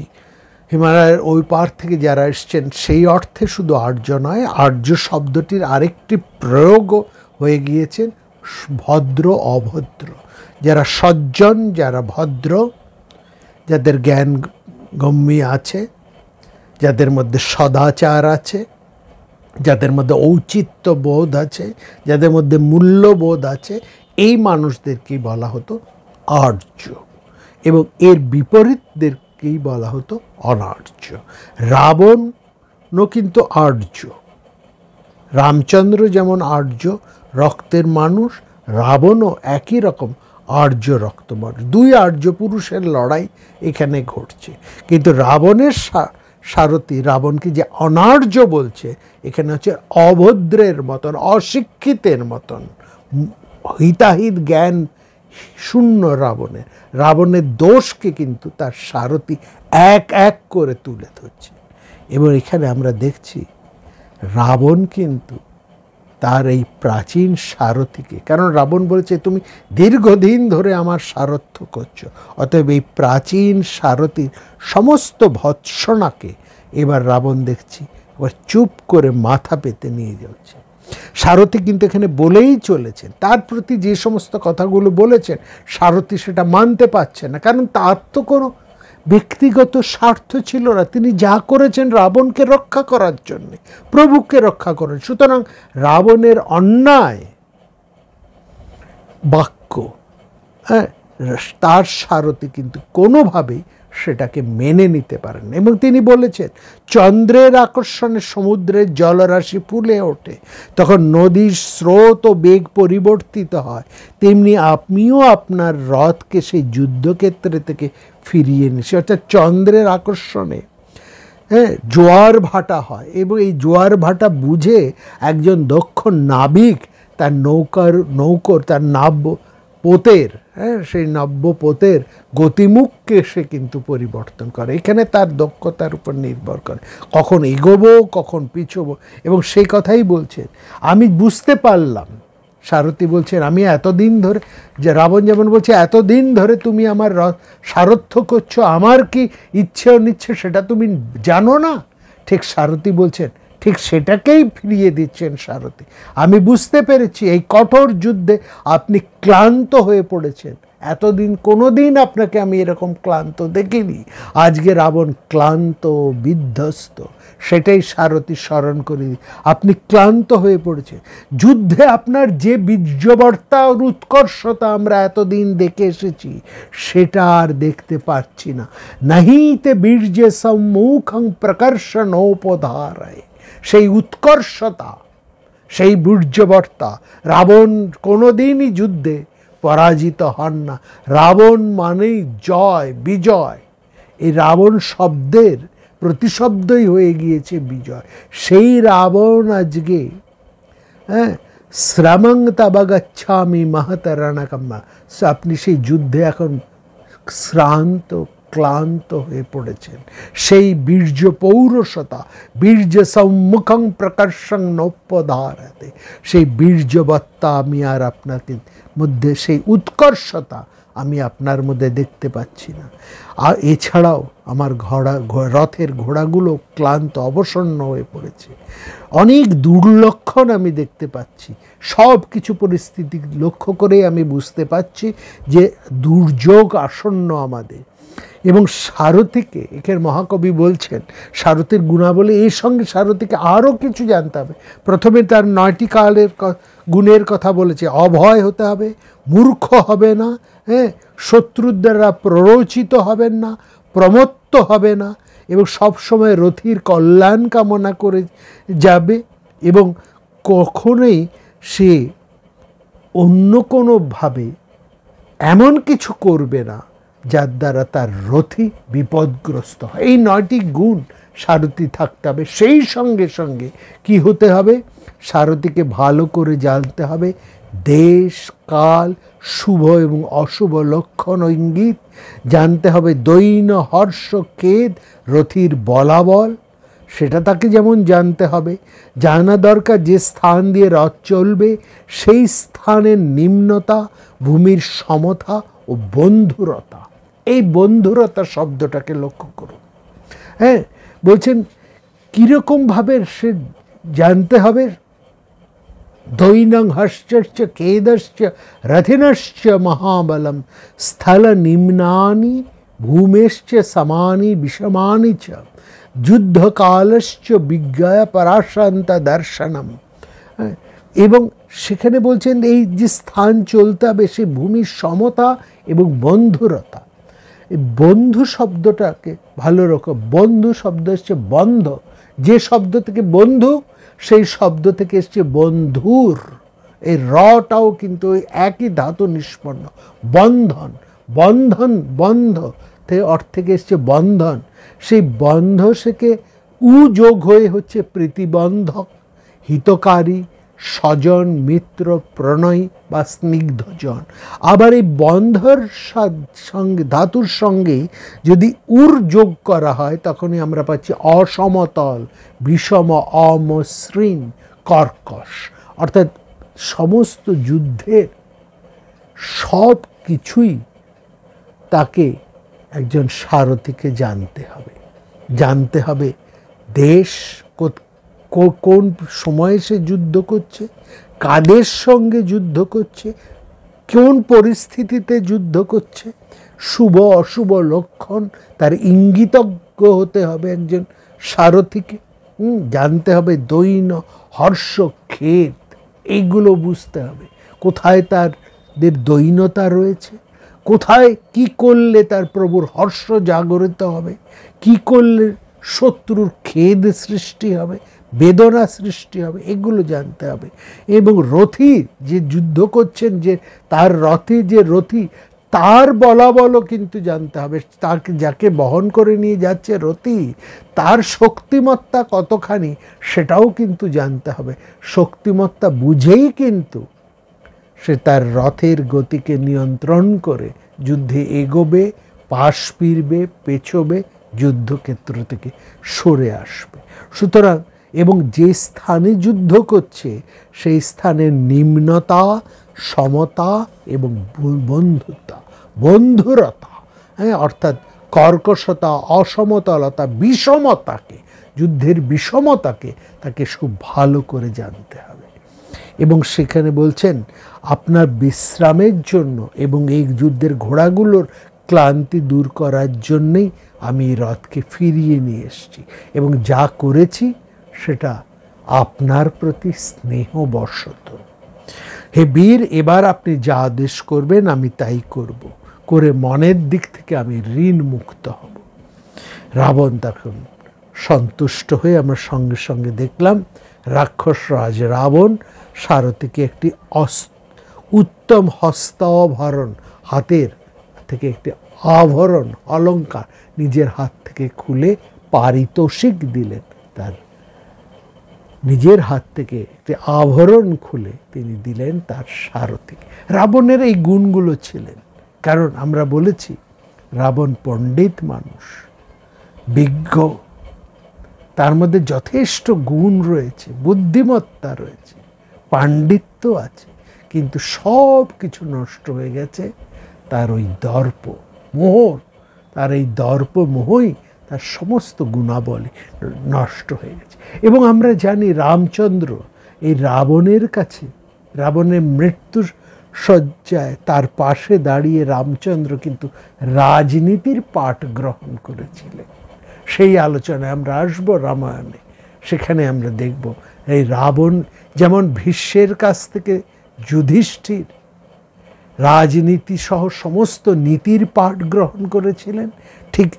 হিমালয়ের ওই পার থেকে যারা এসছেন সেই অর্থে শুধু আর্য নয়, আর্য শব্দটির আরেকটি প্রয়োগ হয়ে গিয়েছেন ভদ্র অভদ্র। যারা সজ্জন, যারা ভদ্র, যাদের জ্ঞান গম্যী আছে, যাদের মধ্যে সদাচার আছে, যাদের মধ্যে ঔচিত্য বোধ আছে, যাদের মধ্যে মূল্যবোধ আছে, এই মানুষদেরকেই বলা হতো আর্য, এবং এর বিপরীতদেরকেই বলা হতো অনার্য। রাবণও কিন্তু আর্য, রামচন্দ্র যেমন আর্য রক্তের মানুষ, রাবণও একই রকম আর্য রক্তবর্ণ। দুই আর্য পুরুষের লড়াই এখানে ঘটছে, কিন্তু রাবণের সারথি রাবণকে যে অনার্য বলছে এখানে হচ্ছে অভদ্রের মতন, অশিক্ষিতের মতন, হিতাহিত জ্ঞান শূন্য রাবণের দোষকে কিন্তু তার সারথি এক এক করে তুলে ধরছে। এবং এখানে আমরা দেখছি রাবণ কিন্তু তার এই প্রাচীন সারথিকে, কারণ রাবণ বলেছে তুমি দীর্ঘদিন ধরে আমার সারথ্য করছো, অতএব এই প্রাচীন সারথির সমস্ত ভৎসনাকে এবার রাবণ দেখছি এবার চুপ করে মাথা পেতে নিয়ে যাচ্ছে। সারথি কিন্তু এখানে বলেই চলেছেন, তার প্রতি যে সমস্ত কথাগুলো বলেছেন সারথি সেটা মানতে পারছে না, কারণ তার তো কোনো ব্যক্তিগত স্বার্থ ছিল না। তিনি যা করেছেন রাবণকে রক্ষা করার জন্যে, প্রভুকে রক্ষা করেন। সুতরাং রাবণের অন্যায় বাক্য তার সারথি কিন্তু কোনোভাবেই সেটাকে মেনে নিতে পারেন। এবং তিনি বলেছেন চন্দ্রের আকর্ষণে সমুদ্রের জলরাশি ফুলে ওঠে, তখন নদীর স্রোত ও বেগ পরিবর্তিত হয়, তেমনি আপনিও আপনার রথকে সেই যুদ্ধক্ষেত্রে থেকে ফিরিয়ে নিয়েছে। অর্থাৎ চন্দ্রের আকর্ষণে জোয়ার ভাটা হয়, এবং এই জোয়ার ভাটা বুঝে একজন দক্ষ নাবিক তার নৌকোর তার পোতের সেই পোতের গতিমুখকে সে কিন্তু পরিবর্তন করে। এখানে তার দক্ষতার উপর নির্ভর করে কখন এগোবো কখন পিছোবো। এবং সেই কথাই বলছেন, আমি বুঝতে পারলাম সারথি বলছেন আমি এতদিন ধরে, যে রাবণ যেমন বলছে এতদিন ধরে তুমি আমার সারথ্য করছো, আমার কি ইচ্ছে অনিচ্ছে সেটা তুমি জানো না। ঠিক সারথি বলছেন ঠিক সেটাকেই ফিরিয়ে দিচ্ছেন সারথি। আমি বুঝতে পেরেছি এই কঠোর যুদ্ধে আপনি ক্লান্ত হয়ে পড়েছেন, এতদিন কোনো দিন আপনাকে আমি এরকম ক্লান্ত দেখিনি, আজকে রাবণ ক্লান্ত বিধ্বস্ত, সেটাই সারথি স্মরণ করি। আপনি ক্লান্ত হয়ে পড়েছেন, যুদ্ধে আপনার যে বীর্যবর্তা আর উৎকর্ষতা আমরা এতদিন দেখে এসেছি সেটা আর দেখতে পাচ্ছি না। নাহিতে বীর্যে সম্মুখং প্রকর্ষণোপধারায়, সেই উৎকর্ষতা, সেই বীর্যবর্তা, রাবণ কোনোদিনই যুদ্ধে পরাজিত হন না। রাবণ মানেই জয়, বিজয়। এই রাবণ শব্দের প্রতিশব্দই হয়ে গিয়েছে বিজয়। সেই রাবণ আজকে শ্রমং তবগচ্ছামি মহত রণকম্মা, আপনি সেই যুদ্ধে এখন শ্রান্ত ক্লান্ত হয়ে পড়েছেন। সেই বীর্য পৌরসতা, বীর্য সম্মুখং প্রকর্ষং নোপধারতে, সেই বীর্যবত্তা আমি আর আপনাকে মধ্যে, সেই উৎকর্ষতা আমি আপনার মধ্যে দেখতে পাচ্ছি না। আর এছাড়াও আমার রথের ঘোড়াগুলো ক্লান্ত অবসন্ন হয়ে পড়েছে। অনেক দুর্লক্ষণ আমি দেখতে পাচ্ছি। সব কিছু পরিস্থিতি লক্ষ্য করেই আমি বুঝতে পারছি যে দুর্যোগ আসন্ন আমাদের। এবং সারথিকে, এখানে মহাকবি বলছেন সারথির গুণাবলী, এর সঙ্গে সারথিকে আরও কিছু জানতে হবে। প্রথমে তার 9টি কালের গুণের কথা বলেছে। অভয় হতে হবে, মূর্খ হবে না, শত্রুর দ্বারা প্ররোচিত হবেন না, প্রমত্ত হবে না, এবং সবসময় রথীর কল্যাণ কামনা করে যাবে, এবং কখনোই সে অন্য কোনোভাবে এমন কিছু করবে না যার দ্বারা তার রথী বিপদগ্রস্ত হয়। এই 9টি গুণ সারথি থাকতে হবে। সেই সঙ্গে সঙ্গে কি হতে হবে, সারথিকে ভালো করে জানতে হবে দেশ কাল, শুভ এবং অশুভ লক্ষণ ইঙ্গিত জানতে হবে, দৈন্য হর্ষ খেদ রথীর বলাবল সেটা তাকে যেমন জানতে হবে। জানা দরকার যে স্থান দিয়ে রথ চলবে সেই স্থানের নিম্নতা, ভূমির সমতা ও বন্ধুরতা। এই বন্ধুরতা শব্দটাকে লক্ষ্য করুন। বলছেন কীরকমভাবে সে জানতে হবে, দৈনং হর্ষশ্চ খেদশ্চ রথিনশ্চ মহাবলম স্থল নিম্নানি ভূমেশ্চ সমানি বিষমানি চ যুদ্ধকালশ্চ বিজ্ঞায় পরাশান্ত দর্শনম। এবং সেখানে বলছেন এই যে স্থান চলতে হবে সে ভূমির সমতা এবং বন্ধুরতা। এই বন্ধু শব্দটাকে ভালো রকম, বন্ধু শব্দ এসছে বন্ধ, যে শব্দ থেকে বন্ধু সেই শব্দ থেকে এসছে বন্ধুর, এই রটাও কিন্তু ওই একই ধাতু নিষ্পন্ন। বন্ধন, বন্ধন, বন্ধ অর্থ থেকে এসছে বন্ধন। সেই বন্ধ থেকে যোগ হয়ে হচ্ছে প্রীতিবন্ধক, হিতকারী, স্বজন, মিত্র, প্রণয় বা স্নিগ্ধজন। আবার এই বন্ধর সঙ্গে ধাতুর সঙ্গে যদি যোগ করা হয় তখনই আমরা পাচ্ছি অসমতল, বিষম, অমসৃণ, কর্কশ। অর্থাৎ সমস্ত যুদ্ধের সব কিছুই তাকে একজন সারথিকে জানতে হবে। জানতে হবে দেশ কোন সময়ে সে যুদ্ধ করছে, কাদের সঙ্গে যুদ্ধ করছে, কোন পরিস্থিতিতে যুদ্ধ করছে, শুভ অশুভ লক্ষণ তার ইঙ্গিতজ্ঞ হতে হবে একজন সারথিকে। জানতে হবে দৈন্য হর্ষ খেদ, এইগুলো বুঝতে হবে কোথায় তাদের দৈন্যতা রয়েছে, কোথায় কি করলে তার প্রভুর হর্ষ জাগরিত হবে, কি করলে শত্রুর খেদ সৃষ্টি হবে, বেদনা সৃষ্টি হবে, এগুলো জানতে হবে। এবং রথী যে যুদ্ধ করছেন, যে তার রথে যে রথী তার বলাবলও কিন্তু জানতে হবে। তাকে যাকে বহন করে নিয়ে যাচ্ছে রথী, তার শক্তিমত্তা কতখানি সেটাও কিন্তু জানতে হবে। শক্তিমত্তা বুঝেই কিন্তু সে তার রথের গতিকে নিয়ন্ত্রণ করে যুদ্ধে এগোবে, পাশ ফিরবে, পেছোবে, যুদ্ধক্ষেত্র থেকে সরে আসবে। সুতরাং এবং যে স্থানে যুদ্ধ করছে সেই স্থানের নিম্নতা, সমতা এবং বন্ধুরতা, হ্যাঁ, অর্থাৎ কর্কশতা, অসমতলতা, বিষমতাকে, যুদ্ধের বিষমতাকে তাকে খুব ভালো করে জানতে হবে। এবং সেখানে বলছেন আপনার বিশ্রামের জন্য এবং এই যুদ্ধের ঘোড়াগুলোর ক্লান্তি দূর করার জন্যেই আমি এই রথকে ফিরিয়ে নিয়ে এসেছি, এবং যা করেছি সেটা আপনার প্রতি স্নেহবশত। হে বীর, এবার আপনি যা আদেশ করবেন আমি তাই করব, করে মনের দিক থেকে আমি ঋণ মুক্ত হব। রাবণ তখন সন্তুষ্ট হয়ে আমরা সঙ্গে সঙ্গে দেখলাম রাক্ষসরাজ রাবণ সারথীকে একটি উত্তম হস্তাভরণ, হাতের থেকে একটি আভরণ অলঙ্কার নিজের হাত থেকে খুলে পারিতোষিক দিলেন। তার নিজের হাত থেকে একটি আভরণ খুলে তিনি দিলেন তার সারথীকে। রাবণের এই গুণগুলো ছিলেন, কারণ আমরা বলেছি রাবণ পণ্ডিত মানুষ, বিজ্ঞ, তার মধ্যে যথেষ্ট গুণ রয়েছে, বুদ্ধিমত্তা রয়েছে, পাণ্ডিত্য আছে, কিন্তু সব কিছু নষ্ট হয়ে গেছে তার ওই দর্প মোহ। তার এই দর্প মোহই তার সমস্ত গুণাবলী নষ্ট হয়ে গেছে। এবং আমরা জানি রামচন্দ্র এই রাবণের কাছে, রাবণের মৃত্যু শয্যায় তার পাশে দাঁড়িয়ে রামচন্দ্র কিন্তু রাজনীতির পাঠ গ্রহণ করেছিলেন। সেই আলোচনায় আমরা আসবো রামায়ণে, সেখানে আমরা দেখব এই রাবণ যেমন ভীষ্মের কাছ থেকে যুধিষ্ঠির রাজনীতি সহ সমস্ত নীতির পাঠ গ্রহণ করেছিলেন, ঠিক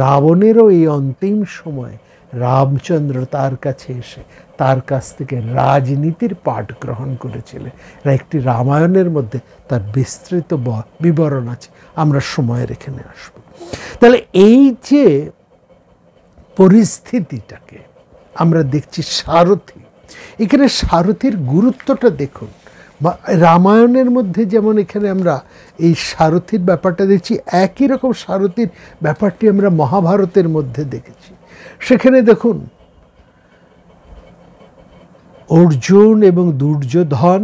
রাবণেরও এই অন্তিম সময়ে রামচন্দ্র তার কাছে এসে তার কাছ থেকে রাজনীতির পাঠ গ্রহণ করেছিলেন। একটি রামায়ণের মধ্যে তার বিস্তৃত বিবরণ আছে, আমরা সময়ের এখানে আসব। তাহলে এই যে পরিস্থিতিটাকে আমরা দেখছি সারথি, এখানে সারথির গুরুত্বটা দেখুন। রামায়ণের মধ্যে যেমন এখানে আমরা এই সারথির ব্যাপারটা দেখছি, একই রকম সারথির ব্যাপারটি আমরা মহাভারতের মধ্যে দেখেছি। সেখানে দেখুন অর্জুন এবং দুর্যোধন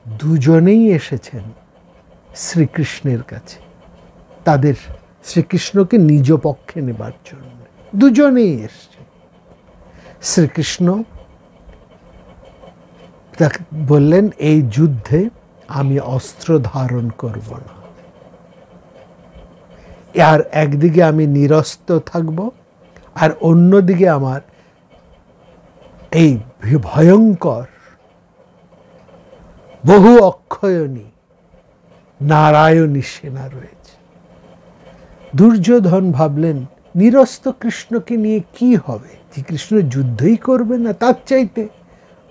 দুজনেই এসেছেন শ্রীকৃষ্ণের কাছে, তাদের শ্রীকৃষ্ণকে নিজ পক্ষে নেবার জন্য দুজনেই এসছে। শ্রীকৃষ্ণ বললেন এই যুদ্ধে আমি অস্ত্র ধারণ করব না, আর একদিকে আমি নিরস্ত্র থাকব, আর অন্যদিকে আমার এই ভয়ঙ্কর বহু অক্ষয়ণী নারায়ণী সেনা রয়েছে। দুর্যোধন ভাবলেন নিরস্ত্র কৃষ্ণকে নিয়ে কি হবে, যে কৃষ্ণ যুদ্ধই করবে না, তার চাইতে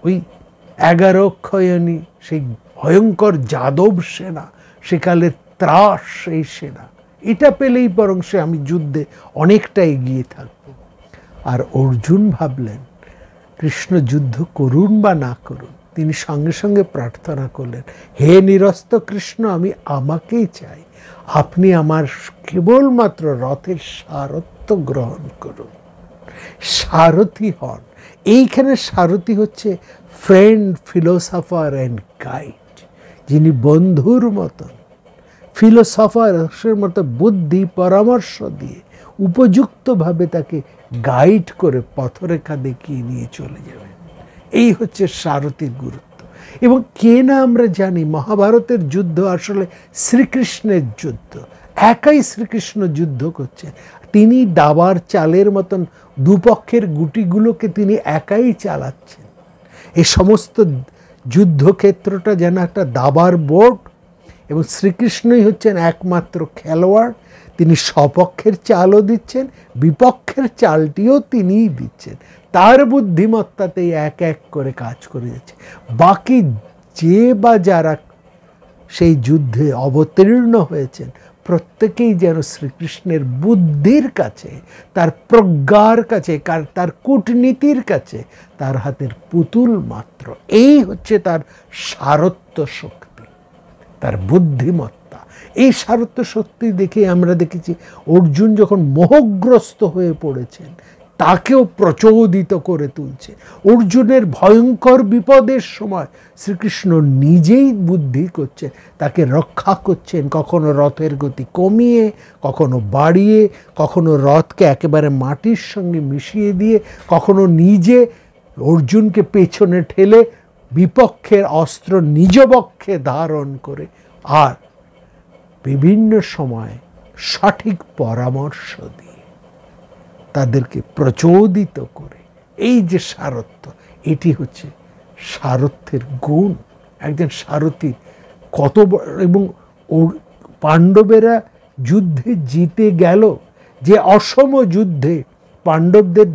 ওই 11 অক্ষয়ণী সেই ভয়ঙ্কর যাদব সেনা, সেকালের ত্রাস সেই সেনা, এটা পেলেই বরং সে আমি যুদ্ধে অনেকটা এগিয়ে থাকব। আর অর্জুন ভাবলেন কৃষ্ণ যুদ্ধ করুন বা না করুন, তিনি সঙ্গে সঙ্গে প্রার্থনা করলেন, হে নিরস্ত্র কৃষ্ণ, আমি আমাকেই চাই, আপনি আমার কেবলমাত্র রথের সারথ্য গ্রহণ করুন, সারথি হন। এইখানে সারথি হচ্ছে ফ্রেন্ড, ফিলোসফার অ্যান্ড গাইড, যিনি বন্ধুর মতন, ফিলোসফারের মতো বুদ্ধি পরামর্শ দিয়ে উপযুক্তভাবে তাকে গাইড করে পথরেখা দেখিয়ে নিয়ে চলে যাবেন। এই হচ্ছে সারথির গুরুত্ব। এবং কে না আমরা জানি মহাভারতের যুদ্ধ আসলে শ্রীকৃষ্ণের যুদ্ধ, একাই শ্রীকৃষ্ণ যুদ্ধ করছেন, তিনি দাবার চালের মতন দুপক্ষের গুটিগুলোকে তিনি একাই চালাচ্ছেন। এই সমস্ত যুদ্ধক্ষেত্রটা যেন একটা দাবার বোর্ড, এবং শ্রীকৃষ্ণই হচ্ছেন একমাত্র খেলোয়াড়, তিনি স্বপক্ষের চালও দিচ্ছেন, বিপক্ষের চালটিও তিনিই দিচ্ছেন, তার বুদ্ধিমত্তাতেই এক এক করে কাজ করে যাচ্ছে। বাকি যে বা যারা সেই যুদ্ধে অবতীর্ণ হয়েছেন প্রত্যেকেই যেন শ্রীকৃষ্ণের বুদ্ধির কাছে, তার প্রজ্ঞার কাছে, তার কূটনীতির কাছে তার হাতের পুতুল মাত্র। এই হচ্ছে তার সারথ্য শক্তি, তার বুদ্ধিমত্তা। এই সারথ্য শক্তি দেখে আমরা দেখেছি অর্জুন যখন মোহগ্রস্ত হয়ে পড়েছেন, তাকেও প্রচোদিত করে তুলছে। অর্জুনের ভয়ঙ্কর বিপদের সময় শ্রীকৃষ্ণ নিজেই বুদ্ধি করছেন, তাকে রক্ষা করছেন, কখনো রথের গতি কমিয়ে, কখনো বাড়িয়ে, কখনো রথকে একেবারে মাটির সঙ্গে মিশিয়ে দিয়ে, কখনো নিজে অর্জুনকে পেছনে ঠেলে বিপক্ষের অস্ত্র নিজ পক্ষে ধারণ করে, আর বিভিন্ন সময় সঠিক পরামর্শ দিয়ে তাদেরকে প্রচোদিত করে। এই যে সারথ্য, এটি হচ্ছে সারথ্যের গুণ। একজন সারথী কত বড়, এবং পাণ্ডবেরা যুদ্ধে জিতে গেল, যে অসম যুদ্ধে পাণ্ডবদের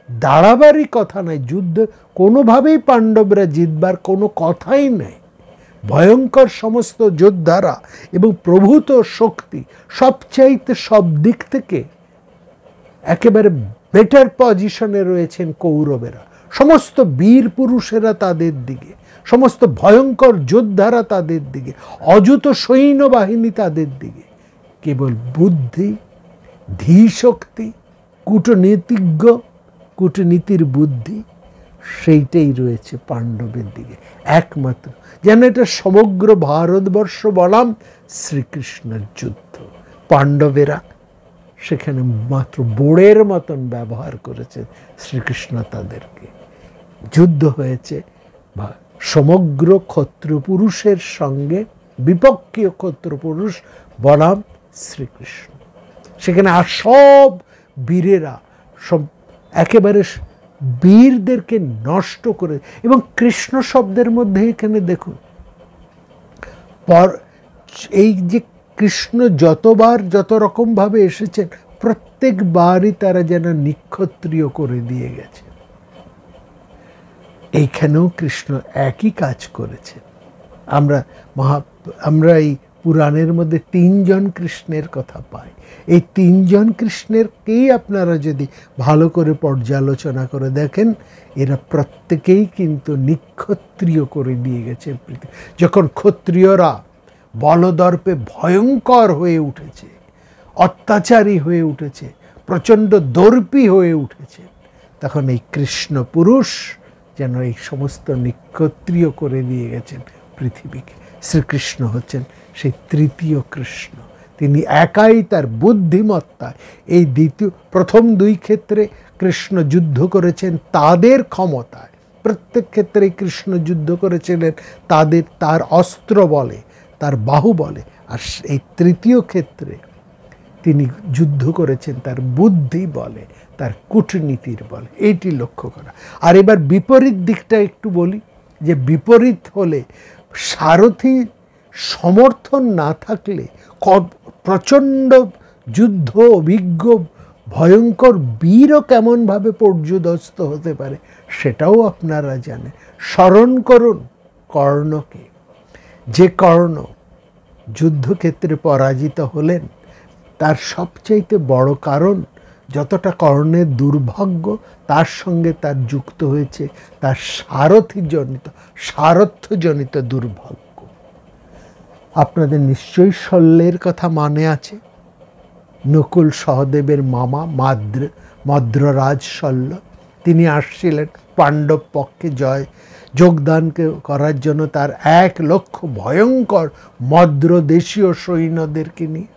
দাঁড়াবারই কথা নাই, যুদ্ধ কোনোভাবেই পাণ্ডবরা জিতবার কোনো কথাই নেই। ভয়ঙ্কর সমস্ত যোদ্ধারা এবং প্রভূত শক্তি, সবচাইতে সব দিক থেকে একেবারে বেটার পজিশনে রয়েছেন কৌরবেরা। সমস্ত বীর পুরুষেরা তাদের দিকে, সমস্ত ভয়ঙ্কর যোদ্ধারা তাদের দিকে, অযুত সৈন্যবাহিনী তাদের দিকে। কেবল বুদ্ধি, ধীশক্তি, কূটনীতির বুদ্ধি, সেইটাই রয়েছে পাণ্ডবের দিকে একমাত্র। যেন এটা সমগ্র ভারতবর্ষ বলাম শ্রীকৃষ্ণের যুদ্ধ। পাণ্ডবেরা সেখানে মাত্র বোড়ের মতন ব্যবহার করেছে শ্রীকৃষ্ণ তাদেরকে। যুদ্ধ হয়েছে সমগ্র ক্ষত্রপুরুষের সঙ্গে, বিপক্ষীয় ক্ষত্রপুরুষ বনাম শ্রীকৃষ্ণ। সেখানে আর সব বীরেরা সব একেবারে বীরদেরকে নষ্ট করে, এবং কৃষ্ণ শব্দের মধ্যে এখানে দেখুন, এই যে কৃষ্ণ যতবার যত রকমভাবে এসেছেন, প্রত্যেকবারই তারা যেন নিক্ষত্রিয় করে দিয়ে গেছে। এইখানেও কৃষ্ণ একই কাজ করেছেন। আমরা এই পুরাণের মধ্যে 3 জন কৃষ্ণের কথা পাই। এই 3 জন কৃষ্ণেরকেই আপনারা যদি ভালো করে পর্যালোচনা করে দেখেন, এরা প্রত্যেকেই কিন্তু নিক্ষত্রিয় করে দিয়ে গেছে পৃথিবী। যখন ক্ষত্রিয়রা বলদর্পে ভয়ঙ্কর হয়ে উঠেছে, অত্যাচারী হয়ে উঠেছে, প্রচণ্ড দর্পী হয়ে উঠেছে, তখন এই কৃষ্ণ পুরুষ যেন এই সমস্ত নিক্ষত্রিয় করে দিয়ে গেছেন পৃথিবীকে। শ্রীকৃষ্ণ হচ্ছেন সেই তৃতীয় কৃষ্ণ। তিনি একাই তার বুদ্ধিমত্তায় এই প্রথম 2 ক্ষেত্রে কৃষ্ণ যুদ্ধ করেছেন তাদের ক্ষমতায়, প্রত্যেক ক্ষেত্রেই কৃষ্ণ যুদ্ধ করেছিলেন তার অস্ত্র বলে, তার বাহু বলে, আর এই তৃতীয় ক্ষেত্রে তিনি যুদ্ধ করেছেন তার বুদ্ধি বলে, তার কূটনীতির বলে। এইটি লক্ষ্য করা। আর এবার বিপরীত দিকটা একটু বলি, যে বিপরীত হলে সারথী সমর্থন না থাকলে প্রচণ্ড যুদ্ধ অভিজ্ঞ ভয়ঙ্কর বীরও কেমনভাবে পর্যুদস্ত হতে পারে, সেটাও আপনারা জানেন। স্মরণ করুন কর্ণকে। যে কর্ণ যুদ্ধক্ষেত্রে পরাজিত হলেন, তার সবচাইতে বড় কারণ, যতটা কর্ণের দুর্ভাগ্য, তার সঙ্গে তার যুক্ত হয়েছে তার সারথ্যজনিত দুর্ভাগ্য। আপনাদের নিশ্চয়ই শল্যের কথা মনে আছে। নকুল সহদেবের মামা মদ্ররাজ শল্য, তিনি আসছিলেন পাণ্ডব পক্ষে যোগদান করার জন্য তার 1 লক্ষ ভয়ঙ্কর মদ্রদেশীয় সৈন্যদেরকে নিয়ে।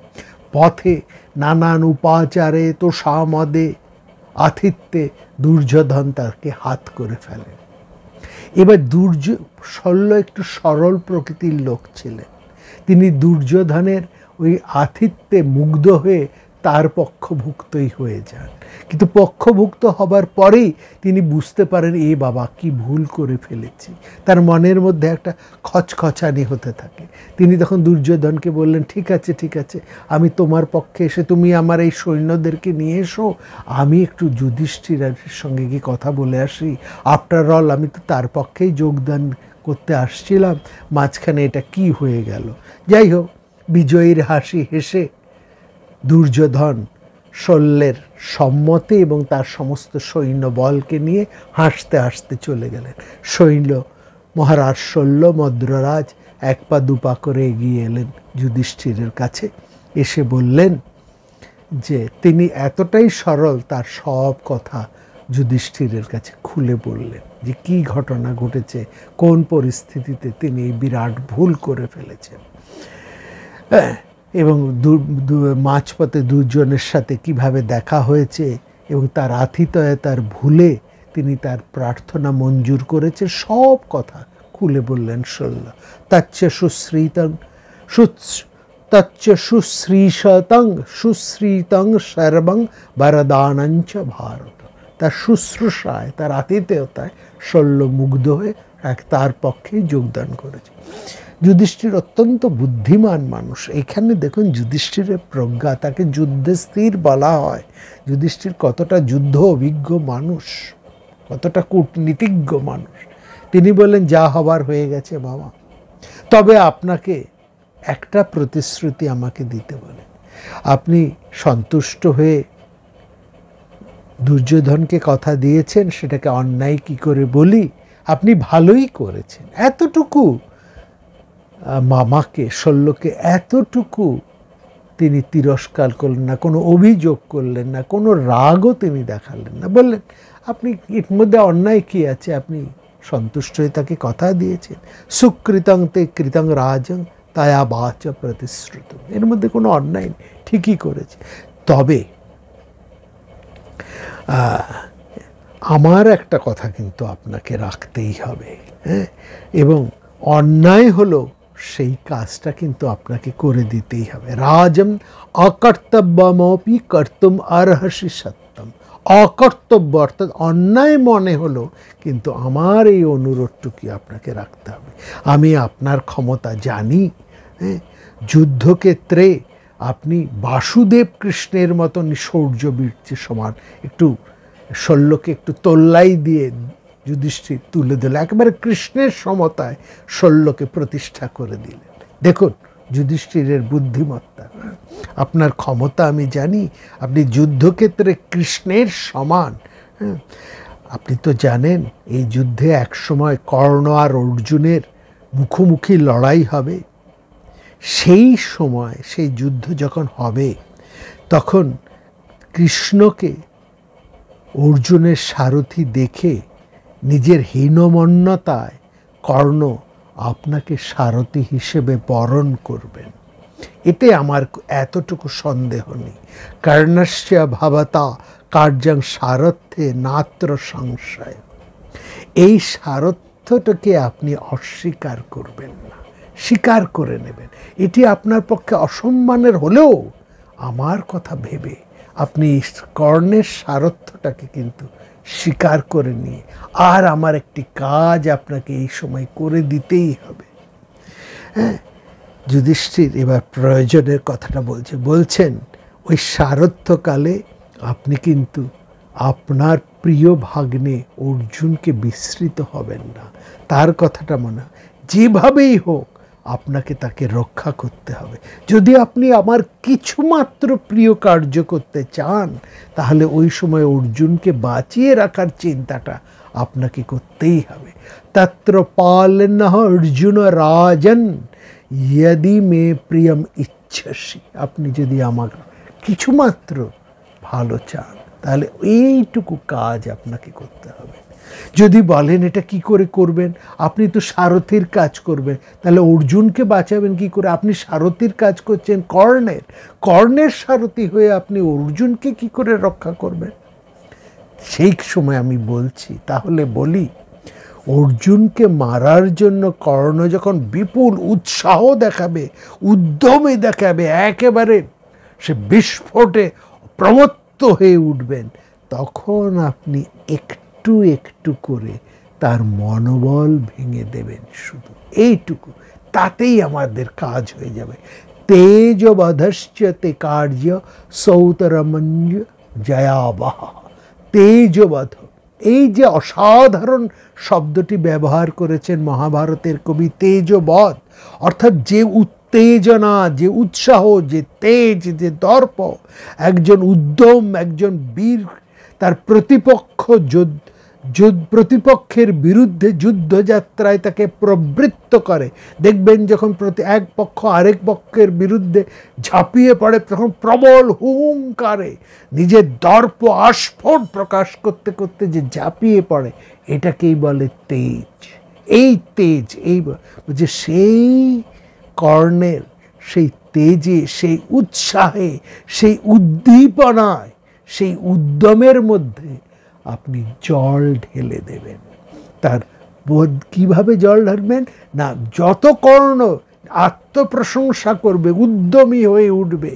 পথে নানান উপাচারে তোষামদে আতিথ্যে দুর্যোধন তাকে হাত করে ফেলেন। এবার শল্য একটু সরল প্রকৃতির লোক ছিলেন। তিনি দুর্যোধনের ওই আতিথ্যে মুগ্ধ হয়ে তার পক্ষভুক্তই হয়ে যান। কিন্তু পক্ষভুক্ত হবার পরেই তিনি বুঝতে পারেন, এ বাবা কি ভুল করে ফেলেছি। তার মনের মধ্যে একটা খচখচানি হতে থাকে। তিনি তখন দুর্যোধনকে বললেন, ঠিক আছে, আমি তোমার পক্ষে এসে, তুমি আমার এই সৈন্যদেরকে নিয়ে এসো, আমি একটু যুধিষ্ঠিরের সঙ্গে গিয়ে কথা বলে আসি। আফটার অল আমি তো তার পক্ষেই যোগদান করতে আসছিলাম, মাঝখানে এটা কি হয়ে গেল। যাই হোক, বিজয়ীর হাসি হেসে দুর্যোধন শল্যের সম্মতি এবং তার সমস্ত সৈন্য বলকে নিয়ে হাসতে হাসতে চলে গেলেন। মহারাজ শল্য, মদ্ররাজ 1 পা 2 পা করে এগিয়ে এলেন যুধিষ্ঠিরের কাছে। এসে বললেন যে তিনি এতটাই সরল, তার সব কথা যুধিষ্ঠিরের কাছে খুলে বললেন যে কি ঘটনা ঘটেছে, কোন পরিস্থিতিতে তিনি এই বিরাট ভুল করে ফেলেছেন, এবং মাঝপথে দুজনের সাথে কিভাবে দেখা হয়েছে এবং তার আতিথেয়তার ভুলে তিনি তার প্রার্থনা মঞ্জুর করেছে, সব কথা খুলে বললেন শল্য। তচ্চ সুশ্রীতং সর্বং বরদানঞ্চ ভারত। তার শুশ্রূষায়, তার আতিথেয়তায় শল্য মুগ্ধ হয়ে তার পক্ষে যোগদান করেছে। যুধিষ্ঠির অত্যন্ত বুদ্ধিমান মানুষ। এখানে দেখুন যুধিষ্ঠিরের প্রজ্ঞা, তাকে যুদ্ধে স্থির বলা হয়। যুধিষ্ঠির কতটা যুদ্ধ অভিজ্ঞ মানুষ, কতটা কূটনীতিজ্ঞ মানুষ। তিনি বললেন যা হবার হয়ে গেছে বাবা, তবে আপনাকে একটা প্রতিশ্রুতি আমাকে দিতে বলেন। আপনি সন্তুষ্ট হয়ে দুর্যোধনকে কথা দিয়েছেন, সেটাকে অন্যায় কি করে বলি, আপনি ভালোই করেছেন। এতটুকু মামাকে, শল্যকে এতটুকু তিনি তিরস্কার করলেন না, কোনো অভিযোগ করলেন না, কোনো রাগও তিনি দেখালেন না। বললেন আপনি এর মধ্যে অন্যায় কি আছে, আপনি সন্তুষ্ট হয়ে তাকে কথা দিয়েছেন। সুকৃতং তে কৃতং রাজং তায়া বাচ প্রতিশ্রুত, এর মধ্যে কোনো অন্যায় নেই, ঠিকই করেছে। তবে আমার একটা কথা কিন্তু আপনাকে রাখতেই হবে, হ্যাঁ, এবং অন্যায় হলো সেই কাজটা কিন্তু আপনাকে করে দিতেই হবে। রাজম অকর্তব্যমপি কর্তুম অর্হসি সত্যম। অকর্তব্য অর্থাৎ অন্যায় মনে হলো, কিন্তু আমার এই অনুরোধটুকু আপনাকে রাখতে হবে। আমি আপনার ক্ষমতা জানি, হ্যাঁ, যুদ্ধক্ষেত্রে আপনি বাসুদেব কৃষ্ণের মতন শৌর্য বীর্যের সমান। একটু শল্যকে একটু তোল্লাই দিয়ে যুধিষ্ঠির তুলে দিল, একেবারে কৃষ্ণের সমতায় শল্যকে প্রতিষ্ঠা করে দিলেন। দেখুন যুধিষ্ঠিরের বুদ্ধিমত্তা, আপনার ক্ষমতা আমি জানি, আপনি যুদ্ধক্ষেত্রে কৃষ্ণের সমান। আপনি তো জানেন এই যুদ্ধে একসময় কর্ণ আর অর্জুনের মুখোমুখি লড়াই হবে। সেই সময়, সেই যুদ্ধ যখন হবে, তখন কৃষ্ণকে অর্জুনের সারথি দেখে নিজের হীনমন্যতায় কর্ণ আপনাকে সারথি হিসেবে বরণ করবেন, এতে আমার এতটুকু সন্দেহ নেই। কর্ণস্য ভবতা কার্যং সারথ্যে নাত্র সংশয়। এই সারথ্যটাকে আপনি অস্বীকার করবেন না, স্বীকার করে নেবেন। এটি আপনার পক্ষে অসম্মানের হলেও আমার কথা ভেবে আপনি কর্ণের সারথ্যটাকে কিন্তু স্বীকার করে নিয়ে, আর আমার একটি কাজ আপনাকে এই সময় করে দিতেই হবে। হ্যাঁ, যুধিষ্ঠির এবার প্রয়োজনের কথাটা বলছেন ওই সারথ্যকালে আপনি কিন্তু আপনার প্রিয় ভাগ্নে অর্জুনকে বিস্মৃত হবেন না। তার কথাটা মনে হয় যেভাবেই হোক আপনাকে তাকে রক্ষা করতে হবে। যদি আপনি আমার কিছুমাত্র প্রিয় কার্য করতে চান, তাহলে ওই সময় অর্জুনকে বাঁচিয়ে রাখার চিন্তাটা আপনাকে করতেই হবে। তত্র পালনঃ অর্জুন রাজন यदि মে প্রিয়ম ইচ্ছসি। আপনি যদি আমার কিছুমাত্র ভালো চান, তাহলে এইটুকু কাজ আপনাকে করতে হবে। যদি বলেন এটা কি করে করবেন, আপনি তো সারথীর কাজ করবেন, তাহলে অর্জুনকে বাঁচাবেন কি করে? আপনি সারথীর কাজ করছেন কর্ণের সারথী হয়ে আপনি অর্জুনকে কি করে রক্ষা করবেন? সেই সময় আমি বলছি, তাহলে বলি, অর্জুনকে মারার জন্য কর্ণ যখন বিপুল উৎসাহ দেখাবে, উদ্যমে দেখাবে, একেবারে সে বিস্ফোটে প্রমত্ত হয়ে উঠবেন, তখন আপনি একটু একটু করে তার মনোবল ভেঙে দেবেন। শুধু এইটুকু, তাতেই আমাদের কাজ হয়ে যাবে। তেজবধশ্চতে কার্য সৌতরমঞ্জ জয়াবহ। তেজবধ, এই যে অসাধারণ শব্দটি ব্যবহার করেছেন মহাভারতের কবি, তেজবধ, অর্থাৎ যে উত্তেজনা, যে উৎসাহ, যে তেজ, যে দর্প, একজন উদ্যম, একজন বীর তার প্রতিপক্ষ প্রতিপক্ষের বিরুদ্ধে যুদ্ধযাত্রায় তাকে প্রবৃত্ত করে। দেখবেন যখন এক পক্ষ আরেক পক্ষের বিরুদ্ধে ঝাঁপিয়ে পড়ে, তখন প্রবল হুঙ্কারে নিজের দর্প আস্ফোট প্রকাশ করতে করতে যে ঝাঁপিয়ে পড়ে, এটাকেই বলে তেজ। এই তেজ, এই যে সেই কর্ণের সেই তেজে, সেই উৎসাহে, সেই উদ্দীপনায়, সেই উদ্যমের মধ্যে আপনি জল ঢেলে দেবেন। তার কিভাবে জল ঢালবেন না, যত কর্ণ আত্মপ্রশংসা করবে, উদ্যমী হয়ে উঠবে,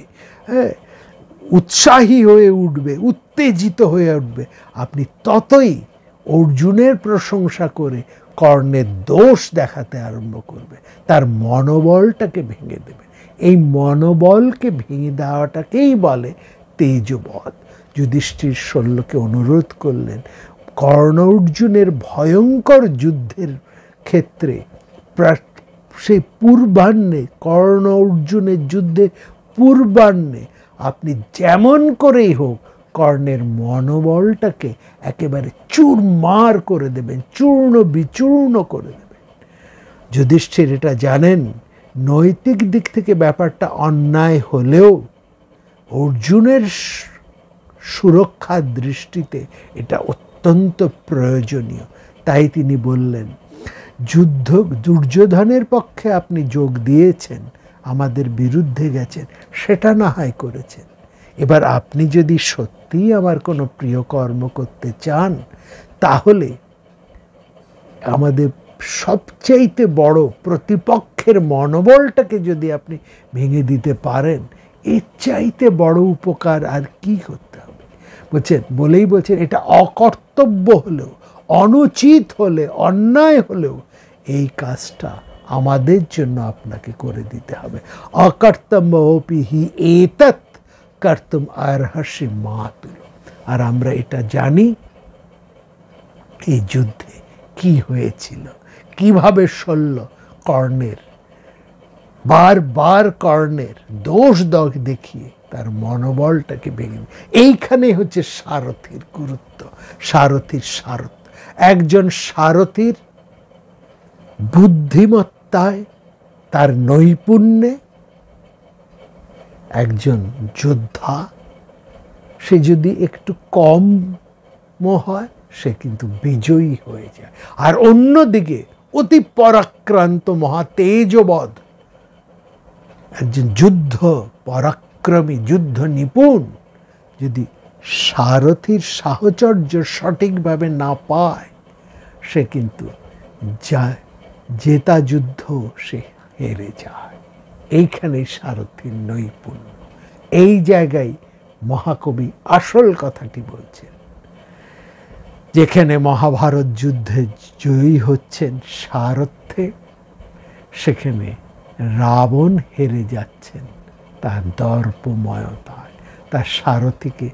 হ্যাঁ, উৎসাহী হয়ে উঠবে, উত্তেজিত হয়ে উঠবে, আপনি ততই অর্জুনের প্রশংসা করে কর্ণের দোষ দেখাতে আরম্ভ করবে, তার মনোবলটাকে ভেঙে দেবে। এই মনোবলকে ভেঙে দেওয়াটাকেই বলে তেজবধ। যুধিষ্ঠির শল্যকে অনুরোধ করলেন, কর্ণ অর্জুনের ভয়ঙ্কর যুদ্ধের ক্ষেত্রে সেই পূর্বাহ্নে, কর্ণ অর্জুনের যুদ্ধে পূর্বাহ্নে আপনি যেমন করেই হোক কর্ণের মনোবলটাকে একেবারে চুরমার করে দেবেন, চূর্ণ বিচূর্ণ করে দেবেন। যুধিষ্ঠির এটা জানেন, নৈতিক দিক থেকে ব্যাপারটা অন্যায় হলেও অর্জুনের সুরক্ষার দৃষ্টিতে এটা অত্যন্ত প্রয়োজনীয়। তাই তিনি বললেন, দুর্যোধনের পক্ষে আপনি যোগ দিয়েছেন, আমাদের বিরুদ্ধে গেছেন, সেটা না হয় করেছেন, এবার আপনি যদি সত্যিই আমার কোনো প্রিয় কর্ম করতে চান, তাহলে আমাদের সবচাইতে বড় প্রতিপক্ষের মনোবলটাকে যদি আপনি ভেঙে দিতে পারেন, এর চাইতে বড় উপকার আর কি করতে হবে। বলছেন এটা অকর্তব্য হলেও, অনুচিত হলে, অন্যায় হলেও এই কাজটা আমাদের জন্য আপনাকে করে দিতে হবে। অকর্তব্যপি হি এতৎ কর্তুম অর্হসি মাতুল। আর আমরা এটা জানি এই যুদ্ধে কি হয়েছিল, কিভাবে শল্য কর্ণের বারবার কর্ণের দোষ দেখিয়ে তার মনোবলটাকে ভেঙে। এইখানে হচ্ছে সারথীর গুরুত্ব, সারথীর সারথ। একজন সারথীর বুদ্ধিমত্তায়, তার নৈপুণ্যে, একজন যোদ্ধা সে যদি একটু কম হয়, সে কিন্তু বিজয়ী হয়ে যায়। আর অন্যদিকে অতি পরাক্রান্ত মহাতেজবধ একজন যুদ্ধ পরাক্রমী, যুদ্ধ নিপুণ যদি সারথীর সাহচর্য সঠিকভাবে না পায়, সে কিন্তু জেতা যুদ্ধ সে হেরে যায়। এইখানে সারথীর নৈপুণ্য। এই জায়গায় মহাকবি আসল কথাটি বলছেন। যেখানে মহাভারত যুদ্ধে জয়ী হচ্ছেন সারথ্যে, সেখানে রাবণ হেরে যাচ্ছেন তার দর্পময়তায়, তার সারথীকে,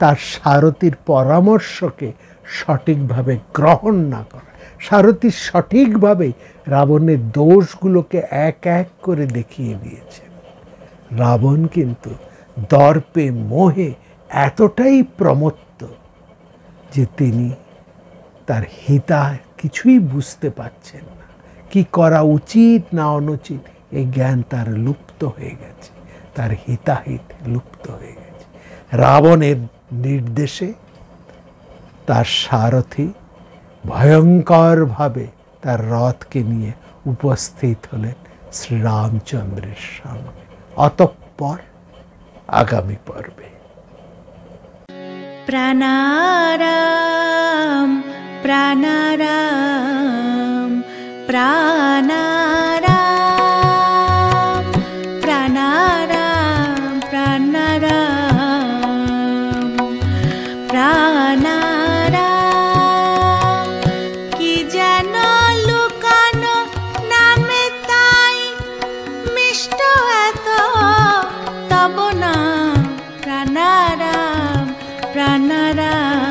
তার সারথীর পরামর্শকে সঠিকভাবে গ্রহণ না করা। সারথী সঠিকভাবে রাবণের দোষগুলোকে এক এক করে দেখিয়ে দিয়েছেন। রাবণ কিন্তু দর্পে মোহে এতটাই প্রমত্ত যে তিনি তার হিতা কিছুই বুঝতে পারছেন না, কি করা উচিত না অনুচিত এই জ্ঞান তার লুপ্ত হয়ে গেছে, তার হিতাহিত লুপ্ত হয়ে গেছে। রাবণের নির্দেশে তার সারথী ভয়ঙ্করভাবে তার রথকে নিয়ে উপস্থিত হলেন শ্রীরামচন্দ্রের সামনে। অতঃপর আগামী পর্বে প্রাণারাম প্রাণারাম প্রাণারাম প্রাণারাম প্রাণারাম প্রাণারাম কি যেন লুকানো নামে তাই মিষ্ট এত তব নাম প্রাণারাম প্রাণারাম